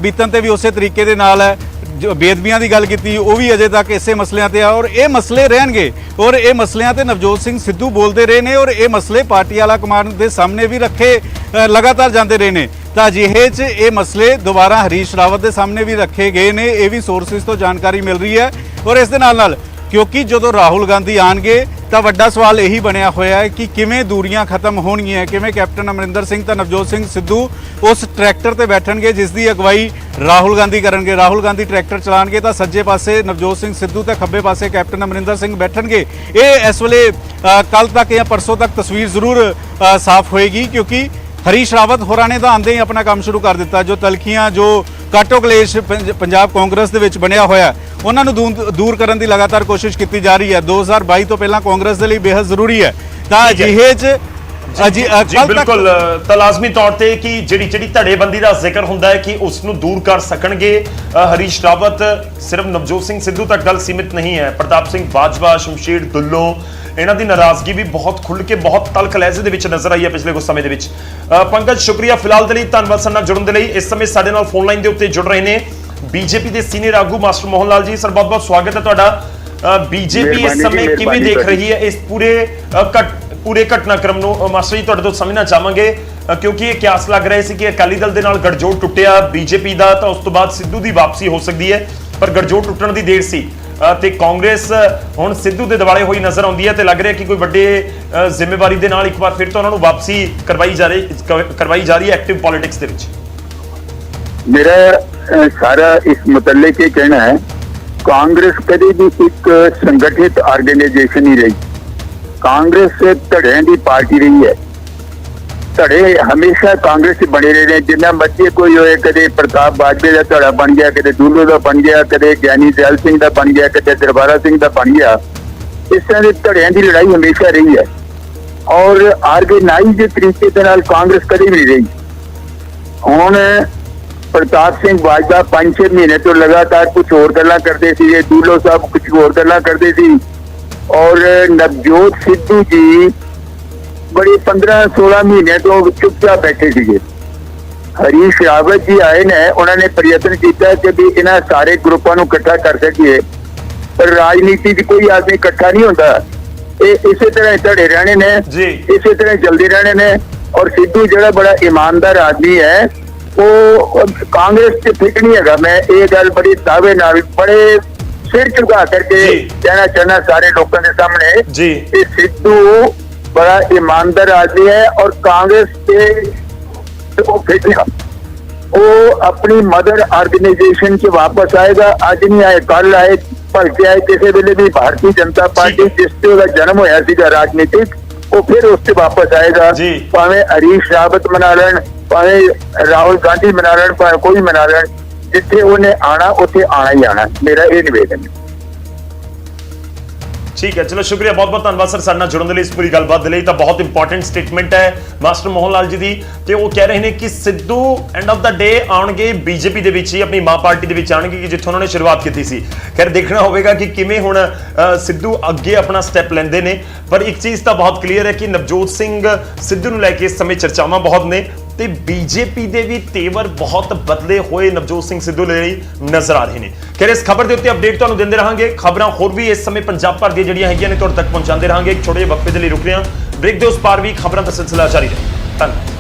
ਬੀਤਣ ਤੇ ਵੀ ਉਸੇ ਤਰੀਕੇ ਦੇ ਨਾਲ ਹੈ। ਜੋ ਬੇਅਦਬੀਆਂ ਦੀ ਗੱਲ ਕੀਤੀ ਉਹ ਵੀ ਅਜੇ ਤੱਕ ਇਸੇ ਮਸਲਿਆਂ ਤੇ ਆ, ਔਰ ਇਹ ਮਸਲੇ ਰਹਿਣਗੇ, ਔਰ ਇਹ ਮਸਲਿਆਂ ਤੇ ਨਵਜੋਤ ਸਿੰਘ ਸਿੱਧੂ ਬੋਲਦੇ ਰਹੇ ਨੇ, ਔਰ ਇਹ ਮਸਲੇ ਪਾਰਟੀ ਆਲਾ ਕਮਾਨ ਦੇ ਸਾਹਮਣੇ ਵੀ ਰੱਖੇ ਲਗਾਤਾਰ ਜਾਂਦੇ ਰਹੇ ਨੇ। ਤਾਂ ਅਜਿਹੇ 'ਚ ਇਹ ਮਸਲੇ ਦੁਬਾਰਾ ਹਰੀਸ਼ ਰਾਵਤ ਦੇ ਸਾਹਮਣੇ ਵੀ ਰੱਖੇ ਗਏ ਨੇ, ਇਹ ਵੀ ਸੋਰਸਿਸ ਤੋਂ ਜਾਣਕਾਰੀ ਮਿਲ ਰਹੀ ਹੈ। ਔਰ ਇਸ ਦੇ ਨਾਲ ਕਿਉਂਕਿ ਜਦੋਂ ਰਾਹੁਲ ਗਾਂਧੀ ਆਣਗੇ ਤਾਂ ਵੱਡਾ ਸਵਾਲ ਇਹੀ ਬਣਿਆ ਹੋਇਆ ਹੈ ਕਿ ਕਿਵੇਂ ਦੂਰੀਆਂ ਖਤਮ ਹੋਣਗੀਆਂ, ਕਿਵੇਂ ਕੈਪਟਨ ਅਮਰਿੰਦਰ ਸਿੰਘ ਤਾਂ ਨਵਜੋਤ ਸਿੰਘ ਸਿੱਧੂ ਉਸ ਟਰੈਕਟਰ ਤੇ ਬੈਠਣਗੇ ਜਿਸ ਦੀ ਅਗਵਾਈ ਰਾਹੁਲ ਗਾਂਧੀ ਕਰਨਗੇ। ਰਾਹੁਲ ਗਾਂਧੀ ਟਰੈਕਟਰ ਚਲਾਉਣਗੇ ਤਾਂ ਸੱਜੇ ਪਾਸੇ ਨਵਜੋਤ ਸਿੰਘ ਸਿੱਧੂ ਤੇ ਖੱਬੇ ਪਾਸੇ ਕੈਪਟਨ ਅਮਰਿੰਦਰ ਸਿੰਘ ਬੈਠਣਗੇ। ਇਹ ਇਸ ਵੇਲੇ ਕੱਲ ਤੱਕ ਜਾਂ ਪਰਸੋਂ ਤੱਕ ਤਸਵੀਰ ਜ਼ਰੂਰ ਸਾਫ਼ ਹੋਏਗੀ, ਕਿਉਂਕਿ ਹਰੀਸ਼ ਰਾਵਤ ਹੋਰਾਂ ਨੇ ਤਾਂ ਆਂਦੇ ਹੀ ਆਪਣਾ ਕੰਮ ਸ਼ੁਰੂ ਕਰ ਦਿੱਤਾ। ਜੋ ਤਲਖੀਆਂ, ਜੋ ਕਾਟੋ ਕਲੇਸ਼ ਪੰਜਾਬ ਕਾਂਗਰਸ ਦੇ ਵਿੱਚ ਬਣਿਆ ਹੋਇਆ, ਉਹਨਾਂ ਨੂੰ ਦੂਰ ਕਰਨ ਦੀ ਲਗਾਤਾਰ ਕੋਸ਼ਿਸ਼ ਕੀਤੀ ਜਾ ਰਹੀ ਹੈ। 2022 ਤੋਂ ਪਹਿਲਾਂ ਕਾਂਗਰਸ ਦੇ ਲਈ ਬੇहद ਜ਼ਰੂਰੀ ਹੈ। ਤਾਂ ਅਜਿਹੇ 'ਚ ਜੀ ਬਿਲਕੁਲ, ਤਾਂ ਲਾਜ਼ਮੀ ਤੌਰ ਤੇ ਕਿ ਜਿਹੜੀ ਧੜੇਬੰਦੀ ਦਾ ਜ਼ਿਕਰ ਹੁੰਦਾ ਹੈ ਕਿ ਉਸ ਨੂੰ ਦੂਰ ਕਰ ਸਕਣਗੇ ਹਰੀਸ਼ ਰਾਵਤ। ਸਿਰਫ ਨਵਜੋਤ ਸਿੰਘ ਸਿੱਧੂ ਤੱਕ ਗੱਲ ਸੀਮਿਤ ਨਹੀਂ ਹੈ, ਪ੍ਰਤਾਪ ਸਿੰਘ ਬਾਜਵਾ, ਸ਼ਮਸ਼ੇਰ ਦੁੱਲੋ, ਇਹਨਾਂ ਦੀ ਨਾਰਾਜ਼ਗੀ ਵੀ ਬਹੁਤ ਖੁੱਲ੍ਹ ਕੇ, ਬਹੁਤ ਤਲਖ ਲਹਿਜ਼ੇ ਦੇ ਵਿੱਚ ਨਜ਼ਰ ਆਈ ਹੈ ਪਿਛਲੇ ਕੁਝ ਸਮੇਂ ਦੇ ਵਿੱਚ। ਪੰਕਜ, ਸ਼ੁਕਰੀਆ ਫਿਲਹਾਲ ਦੇ ਲਈ, ਧੰਨਵਾਦ ਸਾਡੇ ਨਾਲ ਜੁੜਨ ਦੇ ਲਈ। ਇਸ ਸਮੇਂ ਸਾਡੇ ਨਾਲ ਫੋਨ ਲਾਈਨ ਦੇ ਉੱਤੇ ਜੁੜ ਰਹੇ ਨੇ ਬੀਜੇਪੀ ਦੇ ਸੀਨੀਅਰ ਆਗੂ ਮਾਸਟਰ ਮੋਹਨ ਲਾਲ ਜੀ। ਸਰ, ਬਹੁਤ ਬਹੁਤ ਸਵਾਗਤ ਹੈ ਤੁਹਾਡਾ। ਬੀਜੇਪੀ ਇਸ ਸਮੇਂ ਕਿਵੇਂ ਦੇਖ ਰਹੀ ਹੈ ਇਸ ਪੂਰੇ ਘਟਨਾਕ੍ਰਮ ਨੂੰ? ਮਾਸਟਰ ਜੀ, ਤੁਹਾਡੇ ਤੋਂ ਸਮਝਣਾ ਚਾਹਾਂਗੇ ਕਿਉਂਕਿ ਇਹ ਕਿਆਸ ਲੱਗ ਰਿਹਾ ਸੀ ਕਿ ਅਕਾਲੀ ਦਲ ਦੇ ਨਾਲ ਗਠਜੋੜ ਟੁੱਟਿਆ ਬੀਜੇਪੀ ਦਾ ਤਾਂ ਉਸ ਤੋਂ ਬਾਅਦ ਸਿੱਧੂ ਦੀ ਵਾਪਸੀ ਹੋ ਸਕਦੀ ਹੈ, ਪਰ ਗਠਜੋੜ ਟੁੱਟਣ ਦੀ ਦੇਰ ਸੀ ਤੇ ਕਾਂਗਰਸ ਹੁਣ ਸਿੱਧੂ ਦੇ ਦਿਵਾਲੇ ਹੋਈ ਨਜ਼ਰ ਆਉਂਦੀ ਹੈ ਤੇ ਲੱਗ ਰਿਹਾ ਕਿ ਕੋਈ ਵੱਡੇ ਜ਼ਿੰਮੇਵਾਰੀ ਦੇ ਨਾਲ ਇੱਕ ਵਾਰ ਫਿਰ ਤੋਂ ਉਹਨਾਂ ਨੂੰ ਵਾਪਸੀ ਕਰਵਾਈ ਜਾ ਰਹੀ ਹੈ ਐਕਟਿਵ ਪੋਲਿਟਿਕਸ ਦੇ ਵਿੱਚ। मेरा सारा इस मुतल्ले के कहना है, कांग्रेस कभी भी एक संगठित ऑर्गेनाइजेशन ही रही। कांग्रेस धड़े की पार्टी रही है, धड़े हमेशा कांग्रेस से बने रहे हैं। जिन्ना मर्जी कोई होए, कदे प्रताप बाजवे का धड़ा बन गया, कदे दुल्लो का बन गया, कदे ज्ञानी दयाल सिंह का बन गया, कदे दरबारा सिंह का बन गया। इस तरह के धड़िया की लड़ाई हमेशा रही है और ऑर्गेनाइज तरीके के नाल कांग्रेस कभी भी नहीं रही। हुण प्रताप सिंह बाजवा 5-6 महीने तो लगातार कुछ और गल्लां करते थे, दूल्हो साहब कुछ और गल्लां करते थे, और नवजोत सिद्धू जी बड़े 15-16 महीने तो चुपचाप बैठे थे। हरीश रावत जी आए ने, उन्होंने प्रयत्न किया कि भी इन्हां सारे ग्रुपां नूं इकट्ठा कर सकिए, पर राजनीति च कोई आदमी इकट्ठा नहीं होता। इसे तरह धड़े रहने ने, इसे तरह चलते रहने ने। और सिद्धू जिहड़ा बड़ा ईमानदार आदमी है, वो कांग्रेस से फिट नहीं है। मैं ये गल बड़ी दावे नाल बड़े सिर झुका करके कहना चाहना सारे लोगों के सामने कि सिद्धू बड़ा ईमानदार आदमी है और कांग्रेस के वो फिट नहीं। वो अपनी मदर ऑर्गेनाइजेशन से वापस आएगा, आज नहीं आए कल आए, भलके आए किसी वेले भी। भारतीय जनता पार्टी जिससे उसका जन्म होया सीगा राजनीतिक, वो फिर उससे वापस आएगा। भावें हरीश रावत मना लेन, भावें राहुल गांधी मना लेन, भावें कोई मना लेन, जिथे उन्हें आना उत्थे आना ही आना। मेरा ये निवेदन है। ठीक है, चलो शुक्रिया, बहुत बहुत धन्यवाद सर ਸਾਡੇ ਨਾਲ ਜੁੜਨ ਦੇ ਲਈ, ਇਸ ਪੂਰੀ ਗੱਲਬਾਤ ਦੇ ਲਈ। ਤਾਂ ਬਹੁਤ ਇੰਪੋਰਟੈਂਟ ਸਟੇਟਮੈਂਟ ਹੈ ਮਾਸਟਰ ਮੋਹਨ ਲਾਲ ਜੀ ਦੀ, ਤੇ ਉਹ ਕਹਿ ਰਹੇ ਨੇ ਕਿ ਸਿੱਧੂ ਐਂਡ ਆਫ ਦਾ ਡੇ ਆਉਣਗੇ ਬੀਜੇਪੀ ਦੇ ਵਿੱਚ ਹੀ, ਆਪਣੀ ਮਾਂ ਪਾਰਟੀ ਦੇ ਵਿੱਚ ਆਉਣਗੇ ਕਿ ਜਿੱਥੋਂ ਉਹਨਾਂ ਨੇ ਸ਼ੁਰੂਆਤ ਕੀਤੀ ਸੀ। ਖੈਰ ਦੇਖਣਾ ਹੋਵੇਗਾ ਕਿ ਕਿਵੇਂ ਹੁਣ ਸਿੱਧੂ ਅੱਗੇ ਆਪਣਾ ਸਟੈਪ ਲੈਂਦੇ ਨੇ। ਪਰ ਇੱਕ ਚੀਜ਼ ਤਾਂ ਬਹੁਤ ਕਲੀਅਰ ਹੈ ਕਿ ਨਵਜੋਤ ਸਿੰਘ ਸਿੱਧੂ ਨੂੰ ਲੈ ਕੇ ਇਸ ਸਮੇਂ ਚਰਚਾਵਾਂ ਬਹੁਤ ਨੇ। ਤੇ ਬੀਜੇਪੀ ਦੇ ਵੀ ਤੇਵਰ ਬਹੁਤ ਬਦਲੇ ਹੋਏ ਨਵਜੋਤ ਸਿੰਘ ਸਿੱਧੂ ਲਈ ਨਜ਼ਰ ਆ ਰਹੇ ਨੇ। ਖੈਰ ਇਸ ਖਬਰ ਦੇ ਉੱਤੇ ਅਪਡੇਟ ਤੁਹਾਨੂੰ ਦਿੰਦੇ ਰਹਾਂਗੇ। ਖਬਰਾਂ ਹੋਰ ਵੀ ਇਸ ਸਮੇਂ ਪੰਜਾਬ ਭਰ ਦੀਆਂ ਜਿਹੜੀਆਂ ਹੈਗੀਆਂ ਨੇ ਤੁਹਾਡੇ ਤੱਕ ਪਹੁੰਚਾਉਂਦੇ ਰਹਾਂਗੇ। ਇੱਕ ਛੋਟੇ ਜਿਹੇ ਵਕਫੇ ਦੇ ਲਈ ਰੁਕ ਰਹੇ ਹਾਂ। ਬ੍ਰੇਕ ਦੇ ਉਸ ਪਾਰ ਵੀ ਖਬਰਾਂ ਦਾ ਸਿਲਸਿਲਾ ਜਾਰੀ ਰਹੇ। ਧੰਨਵਾਦ।